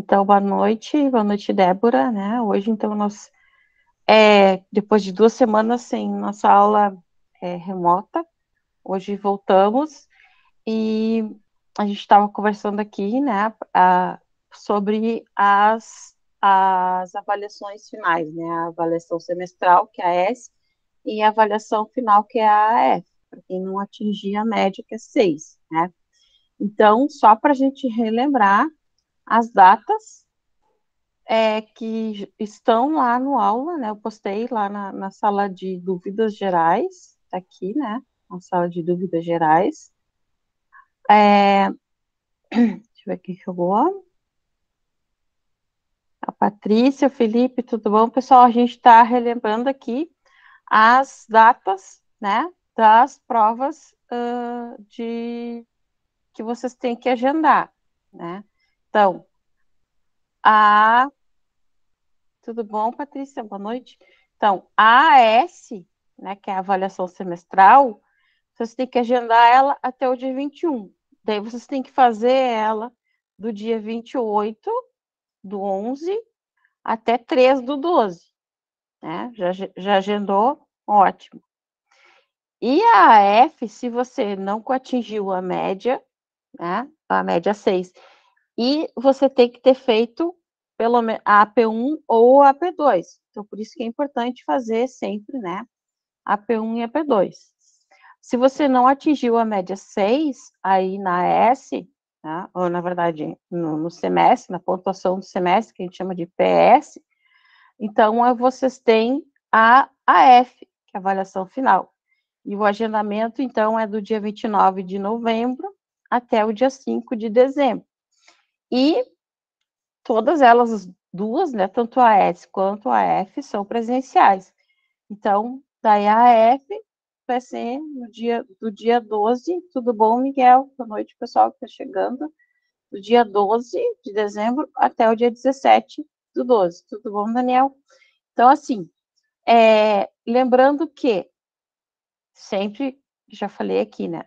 Então, boa noite, Débora, né? Hoje, então, nós, depois de 2 semanas sem nossa aula remota, hoje voltamos e a gente estava conversando aqui, né, sobre as avaliações finais, né? A avaliação semestral, que é a S, e a avaliação final, que é a AF, para quem não atingir a média, que é 6, né? Então, só para a gente relembrar as datas que estão lá no aula, né? Eu postei lá na sala de dúvidas gerais, tá aqui, né? Na sala de dúvidas gerais. Deixa eu ver quem chegou. A Patrícia, o Felipe, tudo bom? Pessoal, a gente está relembrando aqui as datas, né? Das provas que vocês têm que agendar, né? Então, tudo bom, Patrícia? Boa noite. Então, a AS, né, que é a avaliação semestral, vocês têm que agendar ela até o dia 21. Daí vocês têm que fazer ela do dia 28 do 11 até 3 do 12. Né? Já agendou? Ótimo. E a AF, se você não atingiu a média, né, a média 6, e você tem que ter feito pelo menos a AP1 ou a AP2. Então, por isso que é importante fazer sempre, né, a AP1 e a AP2. Se você não atingiu a média 6, aí na S, né, ou na verdade no semestre, na pontuação do semestre, que a gente chama de PS, então vocês têm a AF, que é a avaliação final. E o agendamento, então, é do dia 29 de novembro até o dia 5 de dezembro. E todas elas duas, né, tanto a S quanto a F, são presenciais. Então, daí a F vai ser do dia 12. Tudo bom, Miguel? Boa noite, pessoal que está chegando. Do dia 12 de dezembro até o dia 17 do 12. Tudo bom, Daniel? Então, assim, lembrando que, sempre, já falei aqui, né?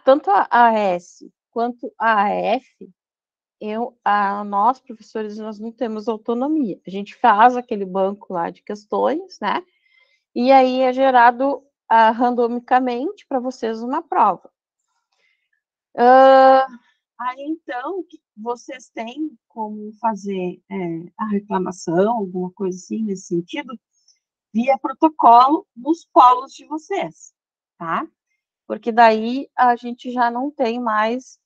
Tanto a S quanto a F, nós, professores, nós não temos autonomia. A gente faz aquele banco lá de questões, né? E aí é gerado randomicamente para vocês uma prova. Aí, então, vocês têm como fazer a reclamação, alguma coisa assim, nesse sentido, via protocolo nos polos de vocês, tá? Porque daí a gente já não tem mais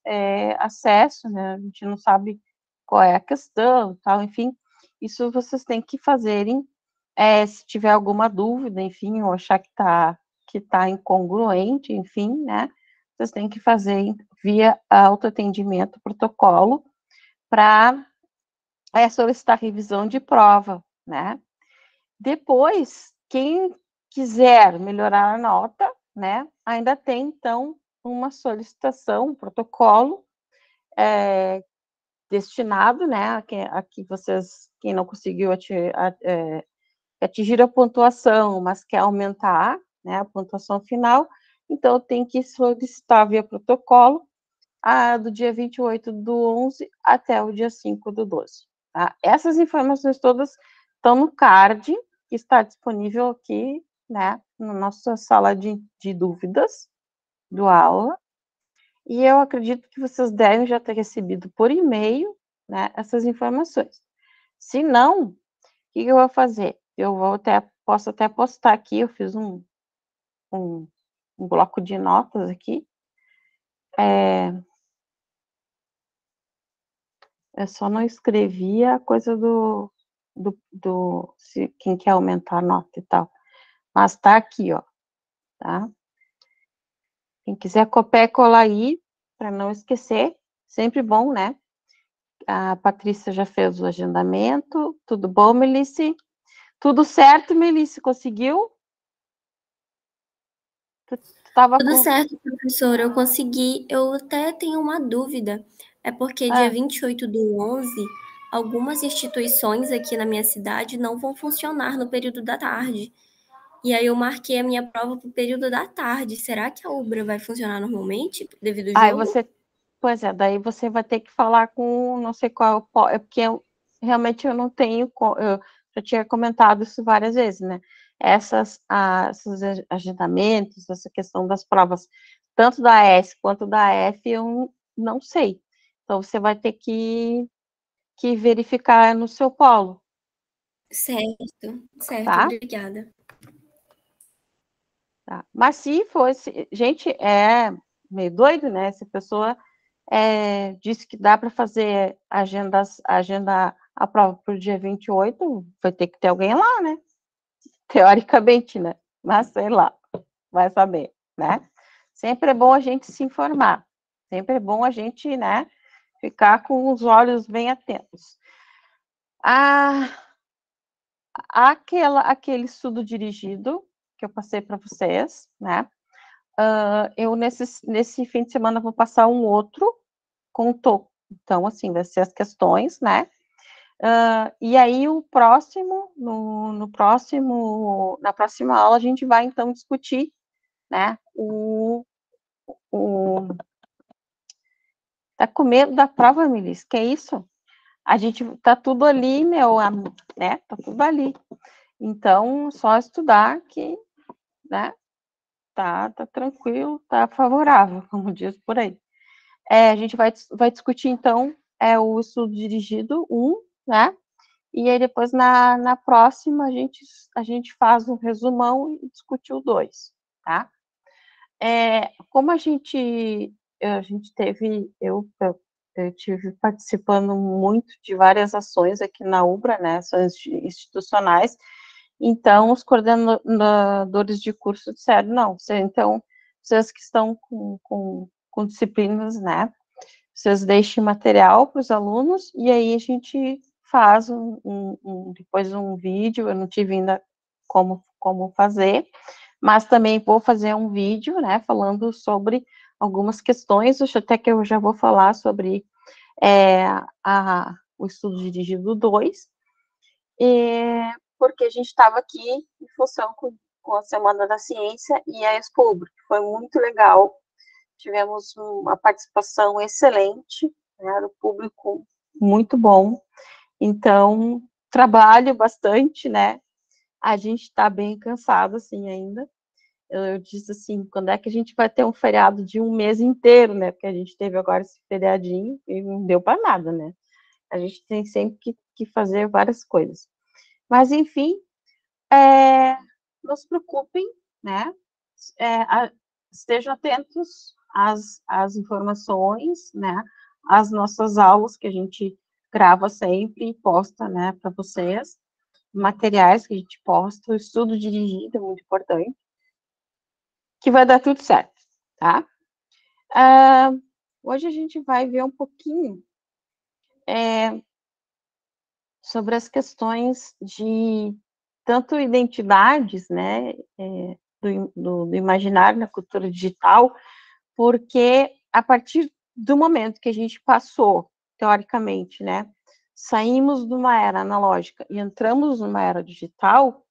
acesso, né? A gente não sabe qual é a questão, tal, enfim, isso vocês têm que fazerem, se tiver alguma dúvida, enfim, ou achar que tá incongruente, enfim, né? Vocês têm que fazer via autoatendimento, protocolo, para solicitar revisão de prova, né? Depois, quem quiser melhorar a nota, né, ainda tem, então, uma solicitação, um protocolo destinado, né, a que vocês, quem não conseguiu atingir a pontuação, mas quer aumentar, né, a pontuação final, então tem que solicitar via protocolo do dia 28 do 11 até o dia 5 do 12. Tá? Essas informações todas estão no card, que está disponível aqui, né, na nossa sala de dúvidas do aula, e eu acredito que vocês devem já ter recebido por e-mail, né, essas informações. Se não, o que eu vou fazer? Posso até postar aqui, eu fiz um bloco de notas aqui, eu só não escrevi a coisa se quem quer aumentar a nota e tal. Mas tá aqui, ó, tá? Quem quiser copiar e colar aí, para não esquecer, sempre bom, né? A Patrícia já fez o agendamento. Tudo bom, Melissa? Tudo certo, Melissa? Conseguiu? Tu tava Tudo com... certo, professora. Eu consegui. Eu até tenho uma dúvida. É porque dia Ah, 28 do 11, algumas instituições aqui na minha cidade não vão funcionar no período da tarde. E aí eu marquei a minha prova para o período da tarde. Será que a Ubra vai funcionar normalmente devido ao aí jogo? Pois é, daí você vai ter que falar com não sei qual, é porque realmente eu não tenho, eu já tinha comentado isso várias vezes, né? Esses agendamentos, essa questão das provas, tanto da S quanto da F, eu não sei. Então você vai ter que verificar no seu polo, Certo, tá? obrigada. Tá. Mas se fosse, gente, é meio doido, né? Se a pessoa disse que dá para fazer agenda a prova para o dia 28, vai ter que ter alguém lá, né? Teoricamente, né? Mas sei lá, vai saber, né? Sempre é bom a gente se informar, sempre é bom a gente, né, ficar com os olhos bem atentos. Aquele estudo dirigido que eu passei para vocês, né? Eu nesse fim de semana vou passar um outro contou. Então, assim, vai ser as questões, né? E aí, na próxima aula, a gente vai, então, discutir, né? Tá com medo da prova, Milis? Que é isso? A gente tá tudo ali, né? Tá tudo ali. Então, só estudar que, né? Tá tranquilo, tá favorável, como diz por aí. A gente vai discutir, então, o estudo dirigido 1, né? E aí depois na próxima a gente faz um resumão e discute o 2, tá? Como a gente teve, eu tive participando muito de várias ações aqui na UBRA, né, ações institucionais, então os coordenadores de curso disseram, não, então, vocês que estão com disciplinas, né, vocês deixem material para os alunos, e aí a gente faz depois um vídeo, eu não tive ainda como fazer, mas também vou fazer um vídeo, né, falando sobre algumas questões, até que eu já vou falar sobre o estudo dirigido 2, porque a gente estava aqui em função com a Semana da Ciência e a Expo, que foi muito legal, tivemos uma participação excelente, né, era o público muito bom, então trabalho bastante, né, a gente está bem cansado, assim, ainda, eu disse assim, quando é que a gente vai ter um feriado de um mês inteiro, né, porque a gente teve agora esse feriadinho e não deu para nada, né, a gente tem sempre que fazer várias coisas, mas enfim, não se preocupem, né, estejam atentos às informações, né, às nossas aulas que a gente grava sempre e posta, né, para vocês, materiais que a gente posta, o estudo dirigido é muito importante, que vai dar tudo certo, tá? Hoje a gente vai ver um pouquinho sobre as questões de tanto identidades, né, do imaginário na cultura digital, porque a partir do momento que a gente passou, teoricamente, né, saímos de uma era analógica e entramos numa era digital,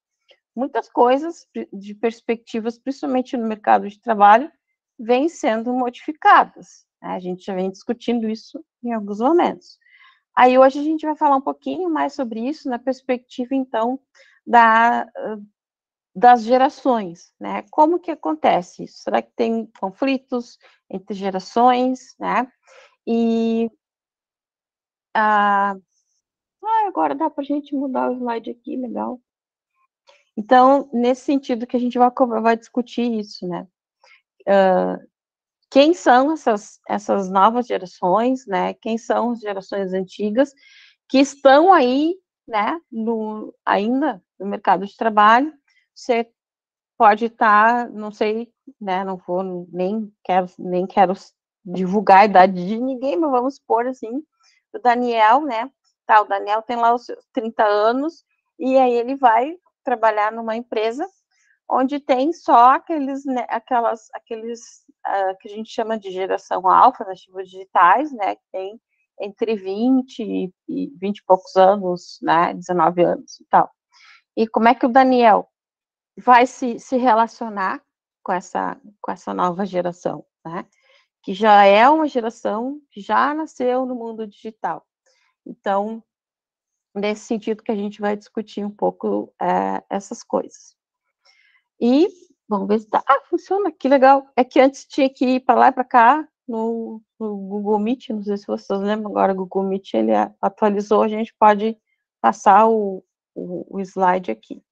muitas coisas de perspectivas, principalmente no mercado de trabalho, vêm sendo modificadas, né? A gente já vem discutindo isso em alguns momentos. Aí hoje a gente vai falar um pouquinho mais sobre isso na perspectiva, então, das gerações, né? Como que acontece isso? Será que tem conflitos entre gerações, né? E agora dá para a gente mudar o slide aqui, legal. Então, nesse sentido que a gente vai discutir isso, né? Quem são essas novas gerações, né? Quem são as gerações antigas que estão aí, né? Ainda no mercado de trabalho. Você pode estar, não sei, né? Não vou nem quero divulgar a idade de ninguém, mas vamos supor assim, o Daniel, né? Tá, o Daniel tem lá os seus 30 anos e aí ele vai trabalhar numa empresa onde tem só aqueles, né, aqueles que a gente chama de geração alfa, nativos digitais, né, que tem entre 20 e 20 e poucos anos, né, 19 anos e tal. E como é que o Daniel vai se relacionar com essa nova geração, né? que já é uma geração que já nasceu no mundo digital. Então, nesse sentido que a gente vai discutir um pouco essas coisas. E vamos ver se tá. Ah, funciona, que legal. É que antes tinha que ir para lá e para cá no Google Meet, não sei se vocês lembram, agora o Google Meet ele atualizou, a gente pode passar o slide aqui.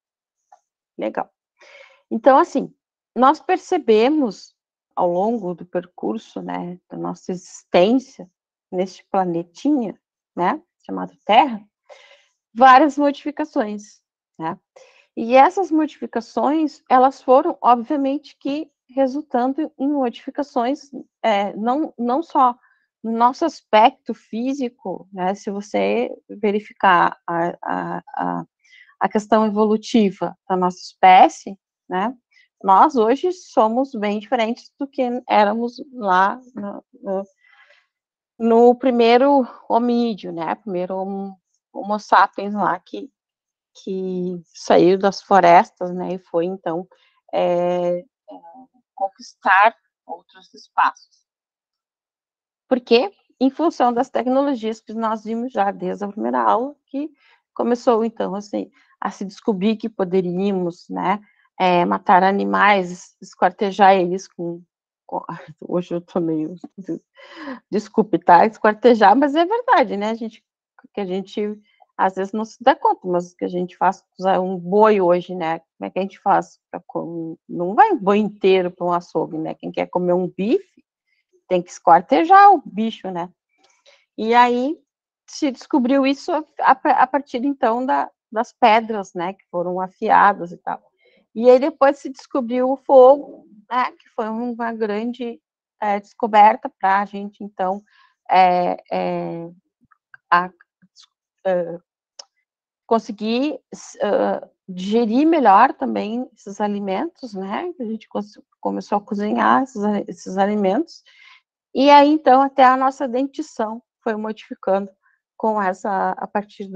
Legal. Então, assim, nós percebemos ao longo do percurso, né, da nossa existência neste planetinha, né, chamado Terra, várias modificações, né? E essas modificações, elas foram, obviamente, que resultando em modificações, não só no nosso aspecto físico, né? Se você verificar a questão evolutiva da nossa espécie, né? Nós hoje somos bem diferentes do que éramos lá no primeiro hominídeo, né? Primeiro Homo sapiens lá que saiu das florestas, né? E foi então conquistar outros espaços. Por quê? Em função das tecnologias que nós vimos já desde a primeira aula, que começou então assim a se descobrir que poderíamos, né, matar animais, esquartejar eles hoje eu tô meio, desculpe, tá, esquartejar, mas é verdade, né, que a gente às vezes não se dá conta, mas o que a gente faz, usar um boi hoje, né, como é que a gente faz? Não vai um boi inteiro para um açougue, né, quem quer comer um bife, tem que esquartejar o bicho, né, e aí se descobriu isso a partir, então, das pedras, né, que foram afiadas e tal. E aí depois se descobriu o fogo, né, que foi uma grande descoberta para a gente, então, a, conseguir digerir melhor também esses alimentos, né, a gente começou a cozinhar esses alimentos, e aí, então, até a nossa dentição foi modificando a partir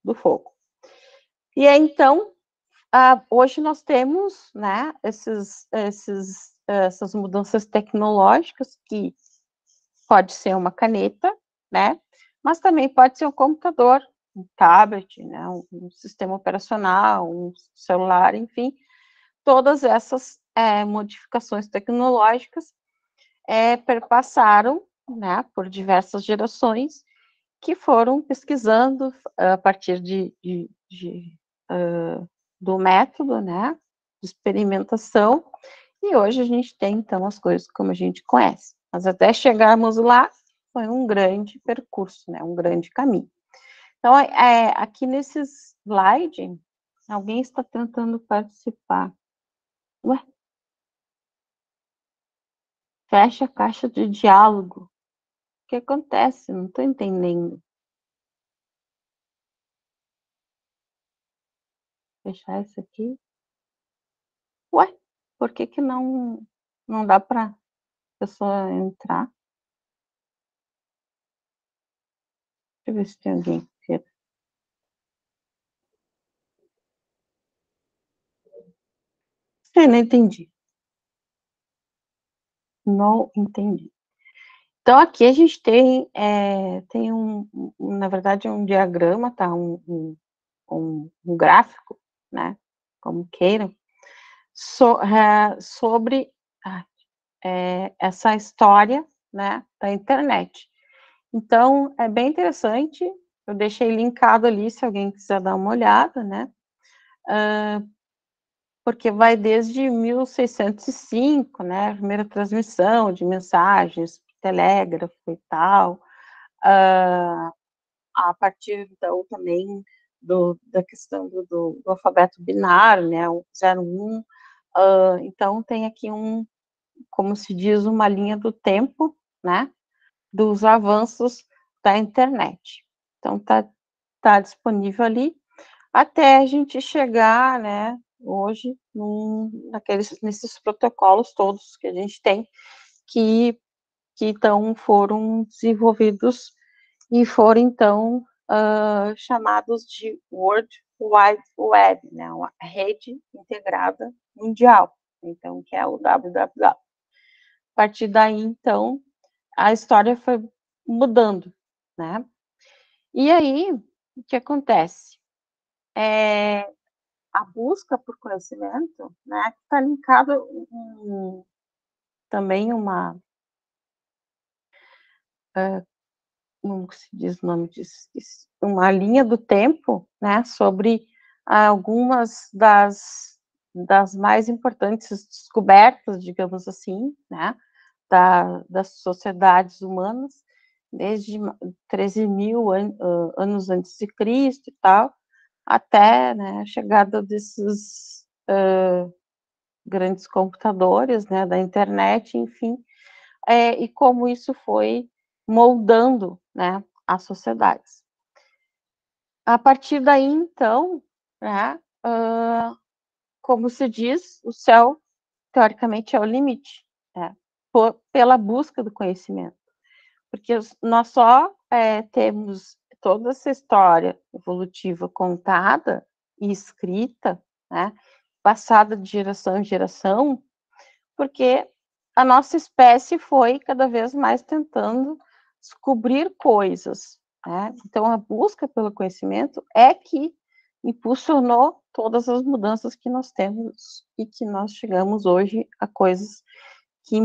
do fogo. E aí, então, hoje nós temos, né, essas mudanças tecnológicas, que pode ser uma caneta, né, mas também pode ser um computador, um tablet, né, um sistema operacional, um celular, enfim, todas essas modificações tecnológicas perpassaram, né, por diversas gerações que foram pesquisando a partir do método, né, de experimentação, e hoje a gente tem, então, as coisas como a gente conhece. Mas até chegarmos lá, foi um grande percurso, né, um grande caminho. Então, aqui nesse slide, alguém está tentando participar. Ué? Fecha a caixa de diálogo. O que acontece? Não estou entendendo. Fechar isso aqui. Ué, por que não dá para a pessoa entrar? Deixa eu ver se tem alguém. Não entendi. Não entendi. Então, aqui a gente tem na verdade, um diagrama, tá? Um gráfico, né? Como queiram, sobre essa história, né, da internet. Então, é bem interessante, eu deixei linkado ali, se alguém quiser dar uma olhada, né, porque vai desde 1605, né, a primeira transmissão de mensagens, telégrafo e tal, a partir, então, também da questão do alfabeto binário, né, o 0, 1, então tem aqui como se diz, uma linha do tempo, né, dos avanços da internet. Então, tá disponível ali, até a gente chegar, né, hoje, nesses protocolos todos que a gente tem, que então foram desenvolvidos e foram, então, chamados de World Wide Web, né, uma rede integrada mundial, então, que é o www. partir daí, então, a história foi mudando, né? E aí, o que acontece? A busca por conhecimento, né, está linkado também como se diz o nome disso? Uma linha do tempo, né, sobre algumas das mais importantes descobertas, digamos assim, né, das sociedades humanas, desde 13.000 anos antes de Cristo e tal, até, né, a chegada desses grandes computadores, né, da internet, enfim, e como isso foi moldando, né, as sociedades. A partir daí, então, né, como se diz, o céu, teoricamente, é o limite, né, pela busca do conhecimento. Porque nós só temos toda essa história evolutiva contada e escrita, né, passada de geração em geração, porque a nossa espécie foi cada vez mais tentando descobrir coisas, né? Então, a busca pelo conhecimento é que impulsionou todas as mudanças que nós temos e que nós chegamos hoje a coisas que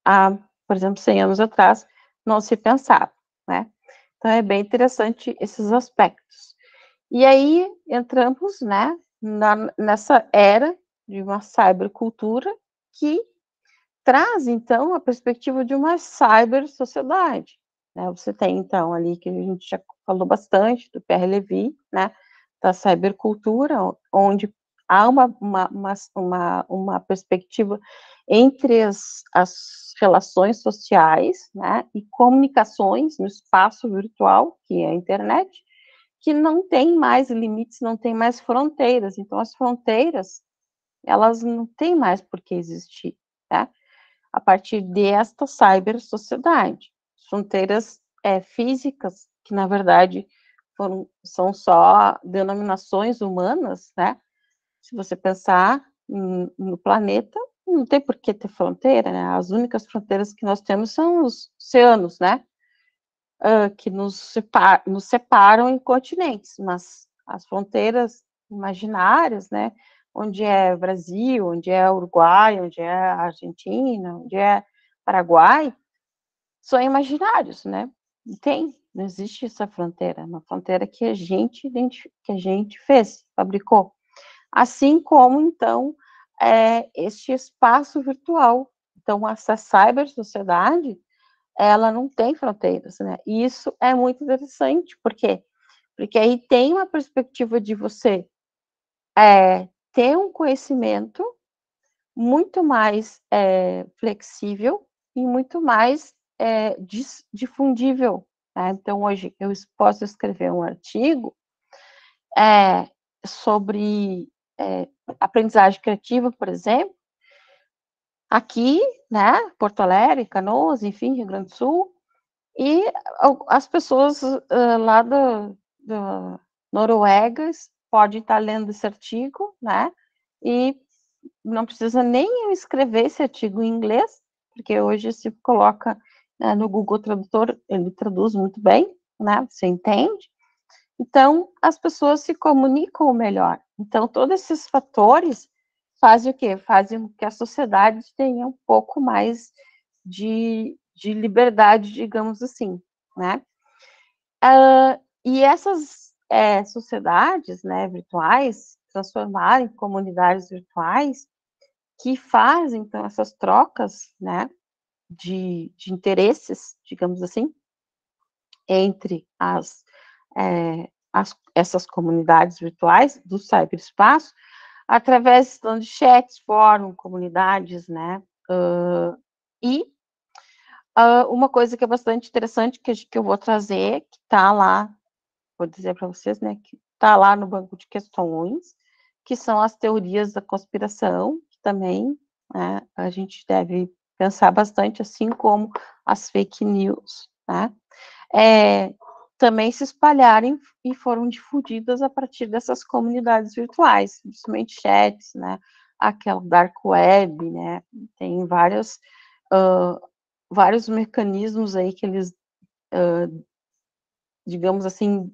há, por exemplo, 100 anos atrás, não se pensava, né? Então, é bem interessante esses aspectos. E aí, entramos, né, nessa era de uma cybercultura que traz, então, a perspectiva de uma cyber-sociedade, né? Você tem, então, ali, que a gente já falou bastante, do Pierre Levy, né, da cybercultura, onde há uma perspectiva entre as relações sociais, né, e comunicações no espaço virtual, que é a internet, que não tem mais limites, não tem mais fronteiras. Então, as fronteiras, elas não têm mais por que existir, né? A partir desta cyber-sociedade. Fronteiras físicas, que na verdade são só denominações humanas, né? Se você pensar no planeta, não tem por que ter fronteira, né? As únicas fronteiras que nós temos são os oceanos, né? Que nos separam em continentes, mas as fronteiras imaginárias, né? Onde é Brasil, onde é Uruguai, onde é Argentina, onde é Paraguai, são imaginários, né? Não existe essa fronteira, uma fronteira que a gente fez, fabricou. Assim como, então, este espaço virtual. Então, essa cyber-sociedade, ela não tem fronteiras, né? E isso é muito interessante, por quê? Porque aí tem uma perspectiva de você ter um conhecimento muito mais flexível e muito mais difundível. Né? Então, hoje, eu posso escrever um artigo sobre aprendizagem criativa, por exemplo, aqui, né, Porto Alegre, Canoas, enfim, Rio Grande do Sul, e as pessoas lá do Noruega podem estar lendo esse artigo, né, e não precisa nem eu escrever esse artigo em inglês, porque hoje se coloca no Google Tradutor, ele traduz muito bem, né, você entende? Então, as pessoas se comunicam melhor. Então, todos esses fatores fazem o quê? Fazem com que a sociedade tenha um pouco mais de liberdade, digamos assim, né? E essas sociedades, né, virtuais, transformarem em comunidades virtuais, que fazem, então, essas trocas, né, de interesses, digamos assim, entre essas comunidades virtuais do cyberespaço, através então, de chats, fóruns, comunidades, né, e uma coisa que é bastante interessante, que eu vou trazer, que está lá, vou dizer para vocês, né, que está lá no banco de questões, que são as teorias da conspiração, que também, né, a gente deve pensar bastante, assim como as fake news, né, também se espalharem e foram difundidas a partir dessas comunidades virtuais, principalmente chats, né, aquela dark web, né, tem várias vários mecanismos aí que eles, digamos assim,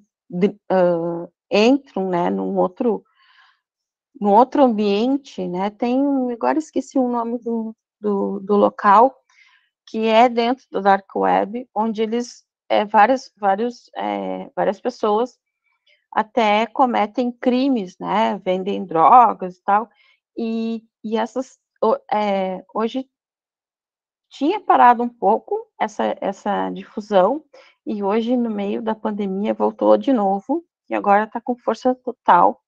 entram, né, num outro ambiente, né, agora esqueci o nome do local, que é dentro do Dark Web, onde eles, várias pessoas até cometem crimes, né, vendem drogas e tal, e essas, hoje tinha parado um pouco essa difusão, e hoje, no meio da pandemia, voltou de novo, e agora está com força total.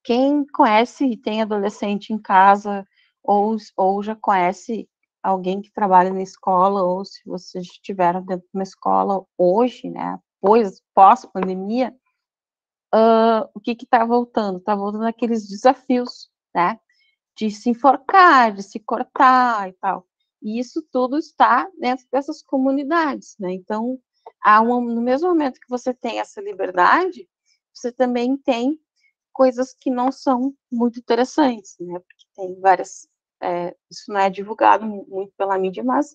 Quem conhece e tem adolescente em casa, ou já conhece alguém que trabalha na escola, ou se vocês estiveram dentro de uma escola hoje, né, pós-pandemia, o que está voltando? Está voltando aqueles desafios, né, de se enforcar, de se cortar e tal. E isso tudo está dentro dessas comunidades, né? Então, no mesmo momento que você tem essa liberdade, você também tem coisas que não são muito interessantes, né? Porque tem várias, isso não é divulgado muito pela mídia, mas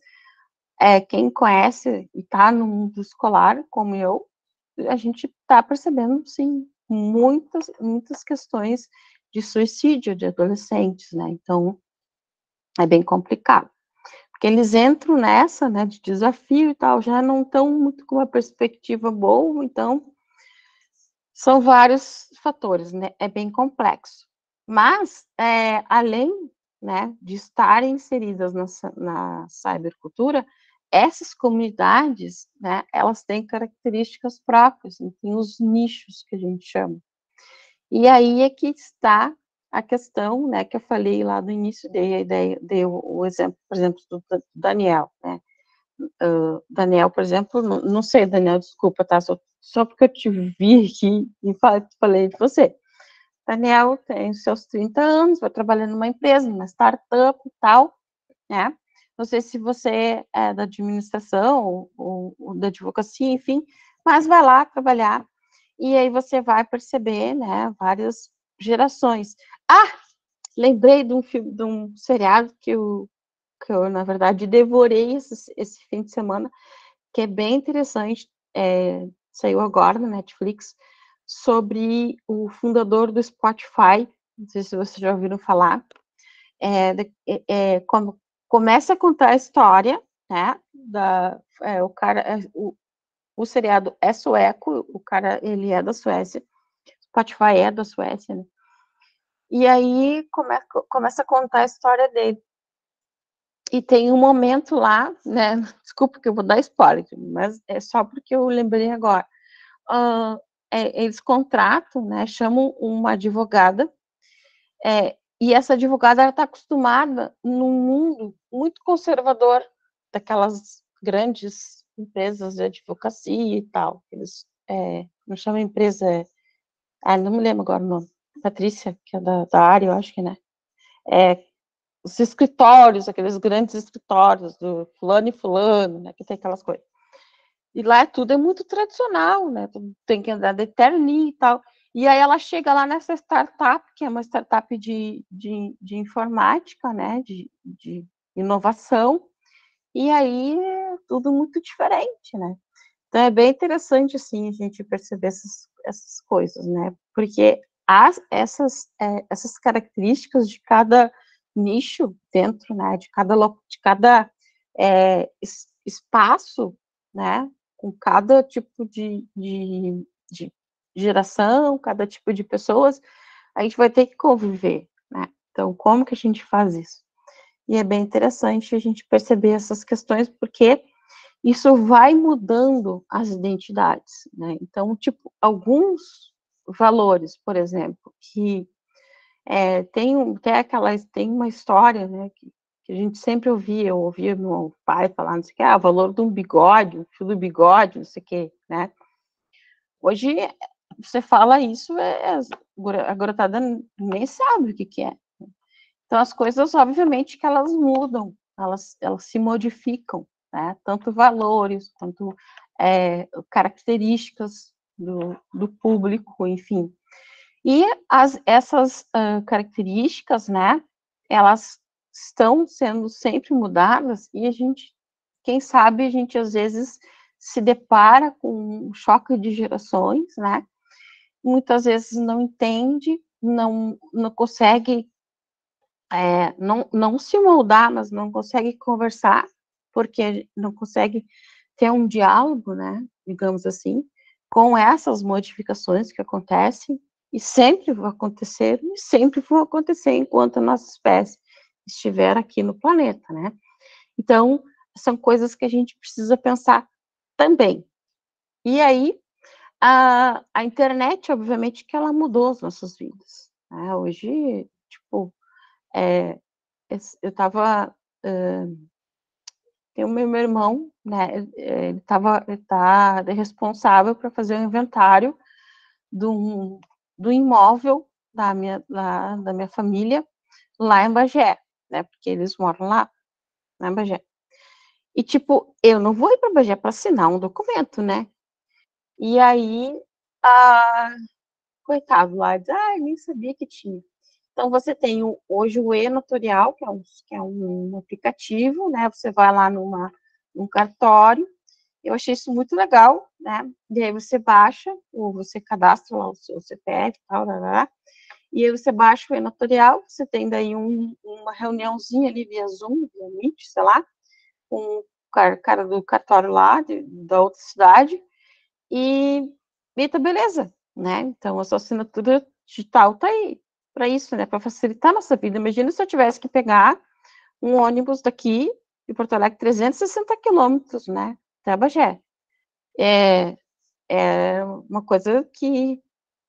quem conhece e está no mundo escolar, como eu, a gente está percebendo, sim, muitas questões de suicídio de adolescentes, né? Então, é bem complicado. Porque eles entram nessa, né, de desafio e tal, já não estão muito com uma perspectiva boa, então, são vários fatores, né? É bem complexo. Mas, além, né, de estarem inseridas na cybercultura, essas comunidades, né, elas têm características próprias, tem os nichos que a gente chama. E aí é que está a questão, né, que eu falei lá no início, dei o exemplo, por exemplo, do Daniel, né? Daniel, por exemplo, não sei, Daniel, desculpa, tá? Só porque eu te vi aqui e falei de você. Daniel tem os seus 30 anos, vai trabalhar numa empresa, numa startup e tal, né? Não sei se você é da administração ou da advocacia, enfim, mas vai lá trabalhar e aí você vai perceber, né, várias gerações. Ah, lembrei de um filme, de um seriado que eu na verdade, devorei esse fim de semana, que é bem interessante, saiu agora na Netflix, sobre o fundador do Spotify, não sei se vocês já ouviram falar, como começa a contar a história, né, o cara, o seriado é sueco, o cara, ele é da Suécia, Spotify é da Suécia, né, e aí começa a contar a história dele. E tem um momento lá, né? Desculpa que eu vou dar spoiler, mas é só porque eu lembrei agora. Eles contratam, né? Chamam uma advogada, e essa advogada está acostumada num mundo muito conservador, daquelas grandes empresas de advocacia e tal. Eles não chamam empresa. Não me lembro agora o nome. Patrícia, que é da área, eu acho que, né? Os escritórios, aqueles grandes escritórios do fulano e fulano, né, que tem aquelas coisas. E lá tudo é muito tradicional, né, tudo tem que andar de terninho e tal. E aí ela chega lá nessa startup, que é uma startup de informática, né, de inovação, e aí é tudo muito diferente, né. Então é bem interessante, assim, a gente perceber essas coisas, né, porque essas características de cada nicho dentro, né, de cada espaço, né, com cada tipo de geração, cada tipo de pessoas, a gente vai ter que conviver, né? Então, como que a gente faz isso? E é bem interessante a gente perceber essas questões, porque isso vai mudando as identidades, né? Então, tipo, alguns valores, por exemplo, que tem uma história, né, que a gente sempre ouvia, eu ouvia meu pai falar, não sei o que, o valor de um bigode, um fio do bigode, não sei o que, né? Hoje, você fala isso, a garotada nem sabe o que é. Então, as coisas, obviamente, que elas mudam, elas se modificam, né? Tanto valores, quanto características do público, enfim. E essas características, né, elas estão sendo sempre mudadas e a gente, quem sabe, a gente às vezes se depara com um choque de gerações, né? Muitas vezes não entende, não consegue, não se moldar, mas não consegue conversar, porque não consegue ter um diálogo, né? Digamos assim, com essas modificações que acontecem e sempre vão acontecer enquanto a nossa espécie estiver aqui no planeta, né? Então, são coisas que a gente precisa pensar também. E aí, a internet, obviamente, que ela mudou as nossas vidas, né? Hoje, tipo, eu tava, tem o meu irmão, né, ele tá responsável para fazer o inventário do, do imóvel da minha família lá em Bagé, né, porque eles moram lá em Bagé. E, tipo, eu não vou ir para Bagé para assinar um documento, né? E aí, a, coitado lá, diz, nem sabia que tinha. Então, você tem hoje o e-notorial, que é um aplicativo, né? Você vai lá num cartório. Eu achei isso muito legal, né? E aí você baixa, ou você cadastra lá o seu CPF e tal, e aí você baixa o e-notorial, você tem daí uma reuniãozinha ali via Zoom, via Meet, sei lá, com o cara do cartório lá, da outra cidade, e tá beleza, né? Então, a sua assinatura digital tá aí para isso, né? Para facilitar a nossa vida. Imagina se eu tivesse que pegar um ônibus daqui de Porto Alegre, 360 quilômetros, né? Até Bagé. É uma coisa que,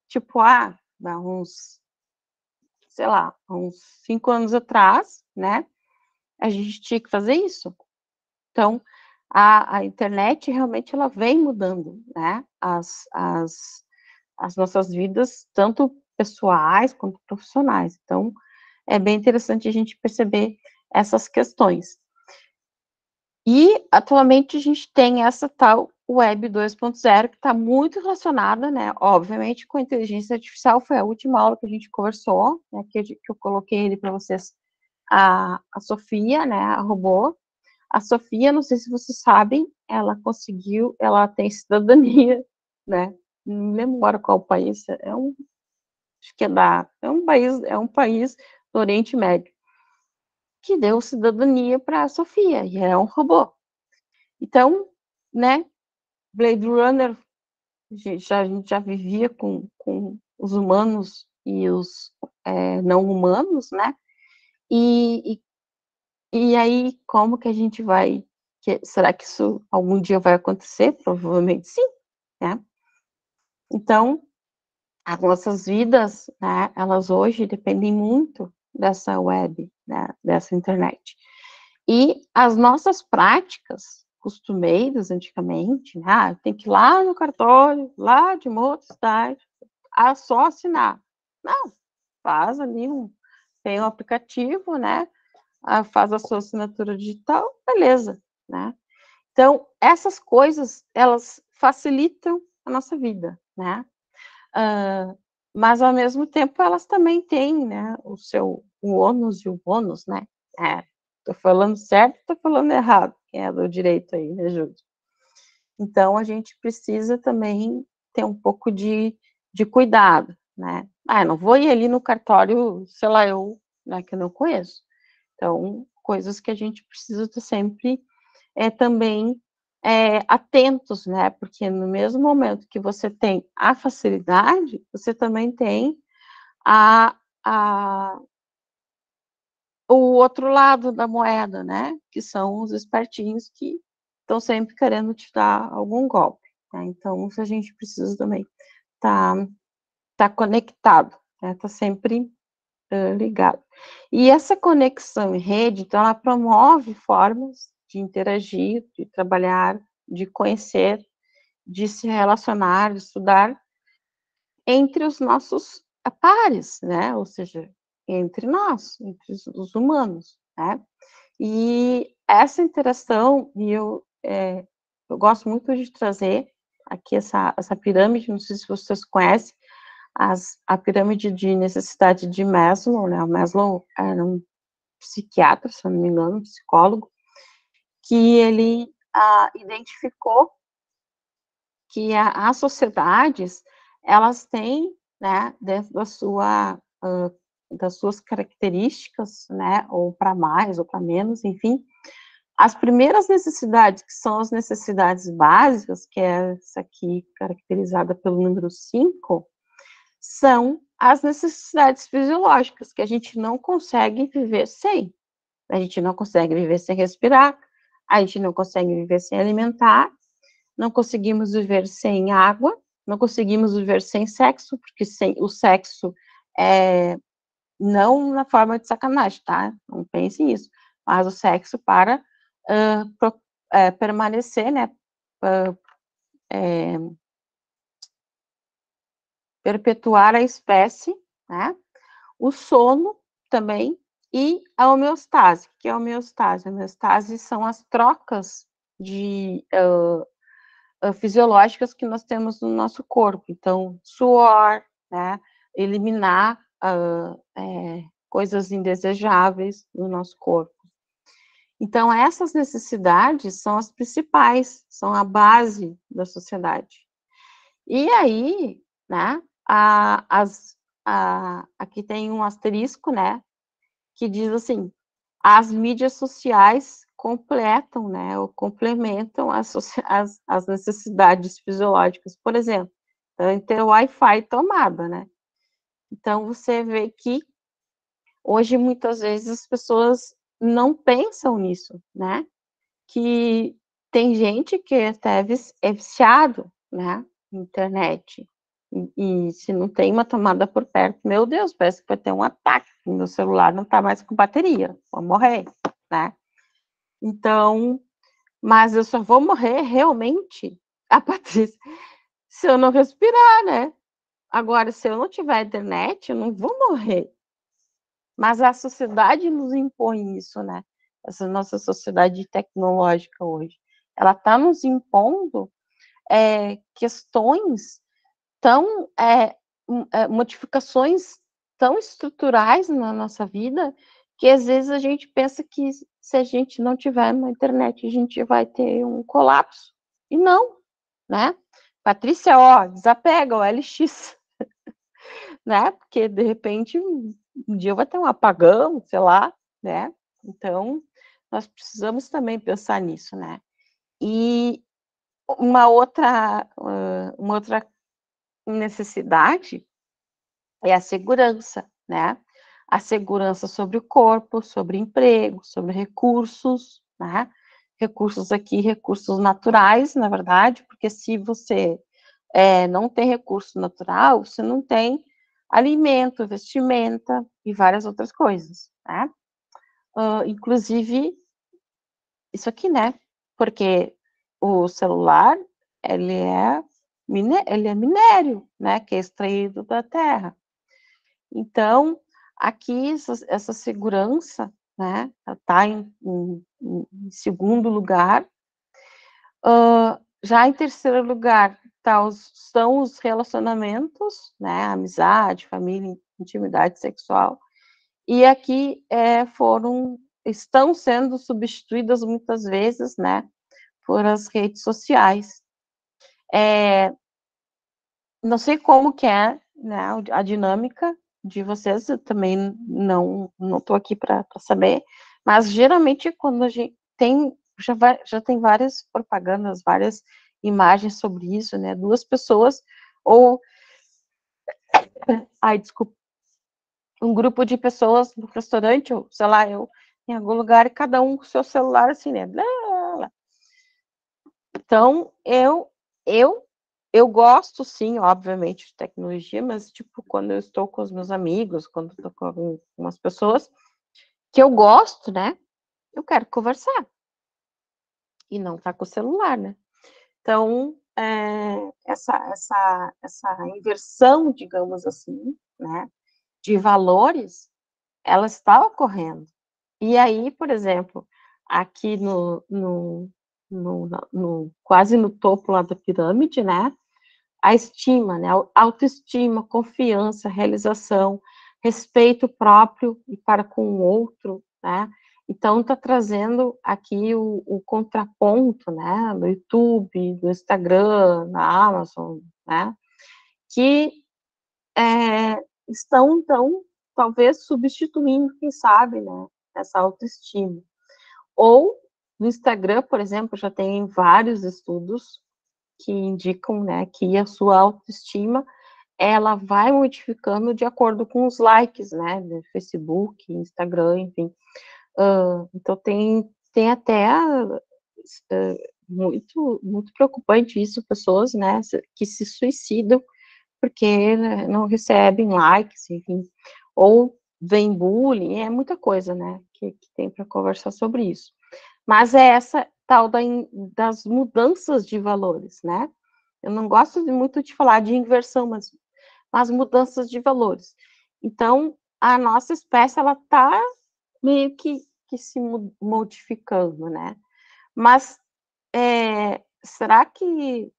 tipo, há uns, sei lá, uns 5 anos atrás, né? A gente tinha que fazer isso. Então, a internet realmente ela vem mudando, né? As nossas vidas, tanto pessoais quanto profissionais. Então, é bem interessante a gente perceber essas questões. E, atualmente, a gente tem essa tal Web 2.0, que está muito relacionada, né, obviamente, com a inteligência artificial. Foi a última aula que a gente conversou, né, que eu coloquei ele para vocês, a Sofia, né, a robô. A Sofia, não sei se vocês sabem, ela tem cidadania, né, não lembro agora qual país, acho que é um país do Oriente Médio, que deu cidadania para a Sofia, e é um robô. Então, né, Blade Runner, a gente já vivia com os humanos e os não humanos, né, e, e aí, como que a gente vai, será que isso algum dia vai acontecer? Provavelmente sim, né? Então, as nossas vidas, né, elas hoje dependem muito dessa web, né, dessa internet. E as nossas práticas costumeiras, antigamente, né, tem que ir lá no cartório, lá de uma outra cidade, só assinar. Não, faz ali tem um aplicativo, né, faz a sua assinatura digital, beleza, né? Então, essas coisas, elas facilitam a nossa vida, né? Mas, ao mesmo tempo, elas também têm, né, o ônus e o bônus, né? Tô falando certo, tô falando errado, quem é do direito aí, né, Júlio? Então, a gente precisa também ter um pouco de cuidado, né? Eu não vou ir ali no cartório, sei lá, né, que eu não conheço. Então, coisas que a gente precisa estar sempre também atentos, né? Porque no mesmo momento que você tem a facilidade, você também tem a, a, o outro lado da moeda, né? Que são os espertinhos que estão sempre querendo te dar algum golpe. Né? Então, a gente precisa também tá conectado, né? Tá sempre ligado. E essa conexão em rede, então, ela promove formas de interagir, de trabalhar, de conhecer, de se relacionar, de estudar entre os nossos pares, né? Ou seja, entre nós, entre os humanos, né? E essa interação, eu gosto muito de trazer aqui essa pirâmide, não sei se vocês conhecem, a pirâmide de necessidade de Maslow, né? O Maslow era um psiquiatra, se eu não me engano, um psicólogo, que ele identificou que as sociedades, elas têm, né, dentro das suas características, né, ou para mais, ou para menos, enfim, as primeiras necessidades, que são as necessidades básicas, que é essa aqui caracterizada pelo número 5, são as necessidades fisiológicas, que a gente não consegue viver sem. A gente não consegue viver sem respirar, a gente não consegue viver sem alimentar, não conseguimos viver sem água, não conseguimos viver sem sexo, porque o sexo não na forma de sacanagem, tá? Não pense nisso, mas o sexo para permanecer, né? Perpetuar a espécie, né? O sono também e a homeostase. O que é a homeostase? A homeostase são as trocas de fisiológicas que nós temos no nosso corpo. Então, suor, né? Eliminar coisas indesejáveis no nosso corpo. Então, essas necessidades são as principais, são a base da sociedade. E aí, né, aqui tem um asterisco, né, que diz assim, as mídias sociais completam, né, ou complementam as necessidades fisiológicas. Por exemplo, ter Wi-Fi tomada, né? Então, você vê que hoje, muitas vezes, as pessoas não pensam nisso, né? Que tem gente que até é viciado, né, na internet, e se não tem uma tomada por perto, meu Deus, parece que vai ter um ataque, meu celular não tá mais com bateria, vou morrer, né? Então, mas eu só vou morrer realmente, a Patrícia, se eu não respirar, né? Agora, se eu não tiver internet, eu não vou morrer. Mas a sociedade nos impõe isso, né? Essa nossa sociedade tecnológica hoje. Ela está nos impondo questões tão, modificações tão estruturais na nossa vida, que às vezes a gente pensa que se a gente não tiver na internet, a gente vai ter um colapso. E não, né? Patrícia, ó, desapega o LX, né? Porque de repente um dia vai ter um apagão, sei lá, né? Então, nós precisamos também pensar nisso, né? E uma outra necessidade é a segurança, né? A segurança sobre o corpo, sobre emprego, sobre recursos, né? Recursos aqui, recursos naturais, na verdade, porque se você não tem recurso natural, você não tem alimento, vestimenta e várias outras coisas, né? Inclusive, isso aqui, né? Porque o celular, ele é minério, né? Que é extraído da terra. Então, aqui, essa segurança, né? Está em segundo lugar. Já em terceiro lugar, são os relacionamentos, né? Amizade, família, intimidade sexual. E aqui estão sendo substituídas muitas vezes, né? Por as redes sociais. Não sei como que é, né, a dinâmica de vocês, eu também não estou aqui para saber, mas geralmente quando a gente já tem várias propagandas, várias imagens sobre isso, né, duas pessoas, ou, desculpa, um grupo de pessoas no restaurante, ou sei lá, eu em algum lugar, e cada um com o seu celular, assim, né, blá, blá, blá. Então, eu gosto, sim, obviamente, de tecnologia, mas, tipo, quando eu estou com os meus amigos, quando eu estou com algumas pessoas que eu gosto, né, eu quero conversar. E não tá com o celular, né? Então, essa inversão, digamos assim, né, de valores, ela está ocorrendo. E aí, por exemplo, aqui quase no topo lá da pirâmide, né, a estima, né? Autoestima, confiança, realização, respeito próprio e para com o outro, né? Então, está trazendo aqui o contraponto, né, no YouTube, no Instagram, na Amazon, né, que estão, então, talvez substituindo, quem sabe, né, essa autoestima. Ou, no Instagram, por exemplo, já tem vários estudos que indicam, né, que a sua autoestima, ela vai modificando de acordo com os likes, né, do Facebook, Instagram, enfim. Então, tem até muito preocupante isso, pessoas, né, que se suicidam porque, né, não recebem likes, enfim, ou vem bullying, é muita coisa, né, que tem para conversar sobre isso. Mas é essa tal das mudanças de valores, né? Eu não gosto muito de falar de inversão, mas mudanças de valores. Então, a nossa espécie, ela está meio que se modificando, né? Mas será que o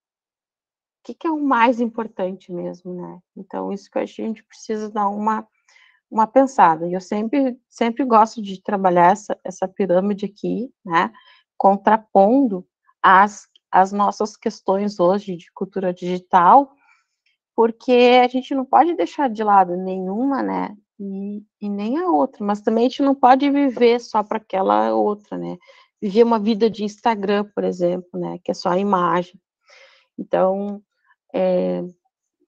que é o mais importante mesmo, né? Então, isso que a gente precisa dar uma pensada. E eu sempre gosto de trabalhar essa pirâmide aqui, né? Contrapondo as nossas questões hoje de cultura digital, porque a gente não pode deixar de lado nenhuma, né? E nem a outra, mas também a gente não pode viver só para aquela outra, né? Viver uma vida de Instagram, por exemplo, né? Que é só a imagem. Então,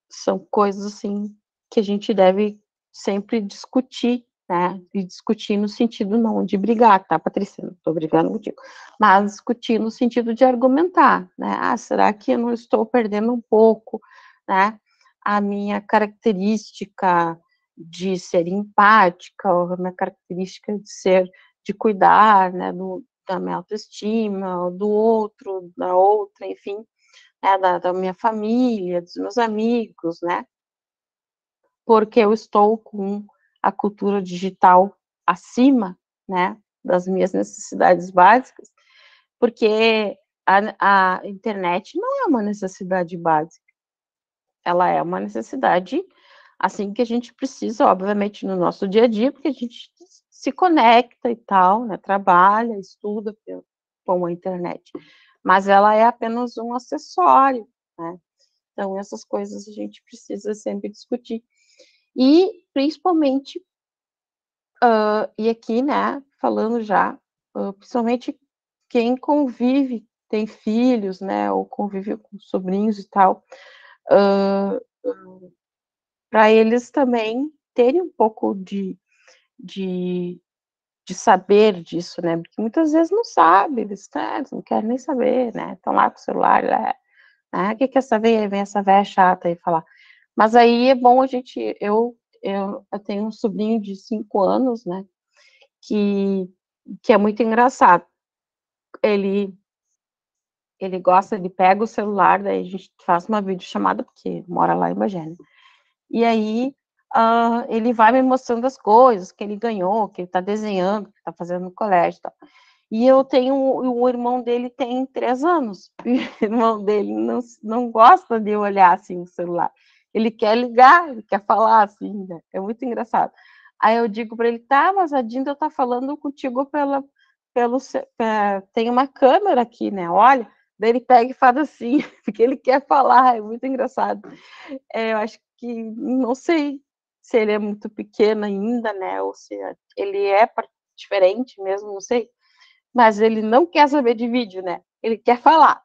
são coisas assim que a gente deve sempre discutir, né? E discutir no sentido não de brigar, tá, Patrícia? Não estou brigando contigo, mas discutir no sentido de argumentar, né? Ah, será que eu não estou perdendo um pouco, né? A minha característica de ser empática, ou a minha característica de cuidar, né? Da minha autoestima, do outro, da outra, enfim, né, da minha família, dos meus amigos, né? Porque eu estou com a cultura digital acima, né, das minhas necessidades básicas, porque a internet não é uma necessidade básica, ela é uma necessidade, assim, que a gente precisa, obviamente, no nosso dia a dia, porque a gente se conecta e tal, né, trabalha, estuda com a internet, mas ela é apenas um acessório, né? Então, essas coisas a gente precisa sempre discutir. E, principalmente, e aqui, né, falando já, principalmente quem convive, tem filhos, né, ou convive com sobrinhos e tal, para eles também terem um pouco de, de saber disso, né, porque muitas vezes não sabem, eles não querem nem saber, né, estão lá com o celular, o que essa veia, vem essa véia chata aí falar. Mas aí é bom a gente, eu tenho um sobrinho de 5 anos, né, que é muito engraçado. Ele gosta, ele pega o celular, daí a gente faz uma videochamada, porque mora lá em Bagé, né? E aí ele vai me mostrando as coisas que ele ganhou, que ele tá desenhando, que tá fazendo no colégio e tal. E eu tenho, o irmão dele tem 3 anos, e o irmão dele não gosta de olhar assim o celular. Ele quer ligar, ele quer falar assim, né? É muito engraçado. Aí eu digo para ele, tá, mas a Dinda tá falando contigo tem uma câmera aqui, né? Olha, daí ele pega e faz assim, porque ele quer falar, é muito engraçado. Eu acho que, não sei se ele é muito pequeno ainda, né? Ou se ele é diferente mesmo, não sei. Mas ele não quer saber de vídeo, né? Ele quer falar.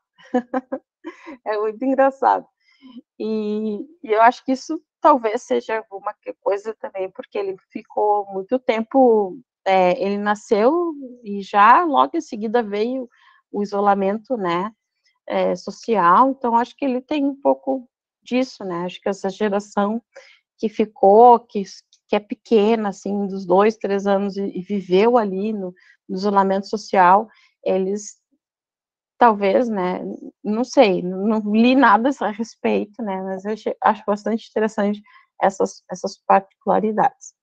É muito engraçado. E eu acho que isso talvez seja alguma coisa também, porque ele ficou muito tempo. Ele nasceu e já logo em seguida veio o isolamento, né? Social. Então acho que ele tem um pouco disso, né? Acho que essa geração que ficou, que é pequena, assim, dos 2, 3 anos e viveu ali no isolamento social, eles talvez, né, não sei, não li nada a respeito, né, mas eu acho bastante interessante essas particularidades.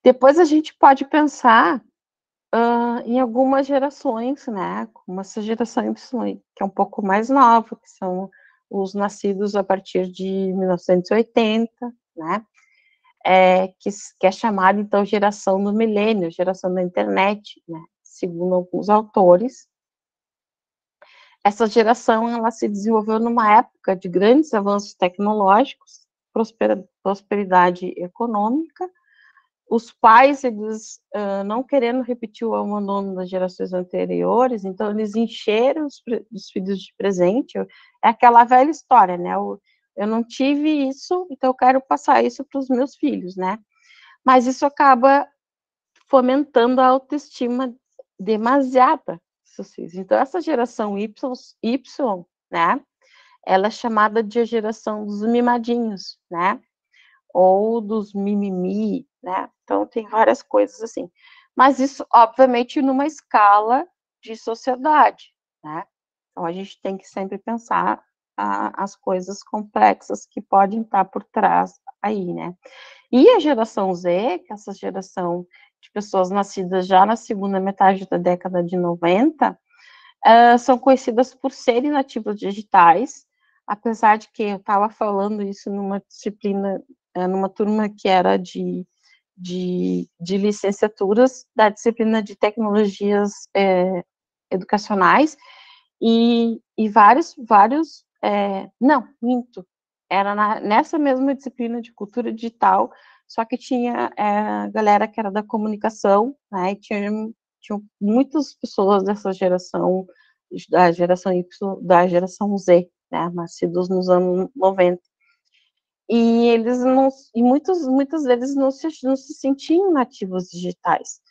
Depois a gente pode pensar em algumas gerações, né, como essa geração Y, que é um pouco mais nova, que são os nascidos a partir de 1980, né, que é chamada, então, geração do milênio, geração da internet, né? Segundo alguns autores. Essa geração, ela se desenvolveu numa época de grandes avanços tecnológicos, prosperidade econômica, os pais, eles não querendo repetir o abandono das gerações anteriores, então eles encheram os filhos de presente. É aquela velha história, né? Eu não tive isso, então eu quero passar isso para os meus filhos, né? Mas isso acaba fomentando a autoestima demasiada dos seus filhos. Então, essa geração Y, né? Ela é chamada de a geração dos mimadinhos, né? Ou dos mimimi, né? Então, tem várias coisas assim. Mas isso, obviamente, numa escala de sociedade, né? Então, a gente tem que sempre pensar as coisas complexas que podem estar por trás aí, né? E a geração Z, que é essa geração de pessoas nascidas já na segunda metade da década de 90, são conhecidas por serem nativos digitais, apesar de que eu estava falando isso numa disciplina, numa turma que era de licenciaturas, da disciplina de tecnologias educacionais, e não, minto, era nessa mesma disciplina de cultura digital, só que tinha galera que era da comunicação, né, e tinham muitas pessoas dessa geração, da geração Y, da geração Z, né, nascidos nos anos 90. E eles não, e muitos deles não se sentiam nativos digitais.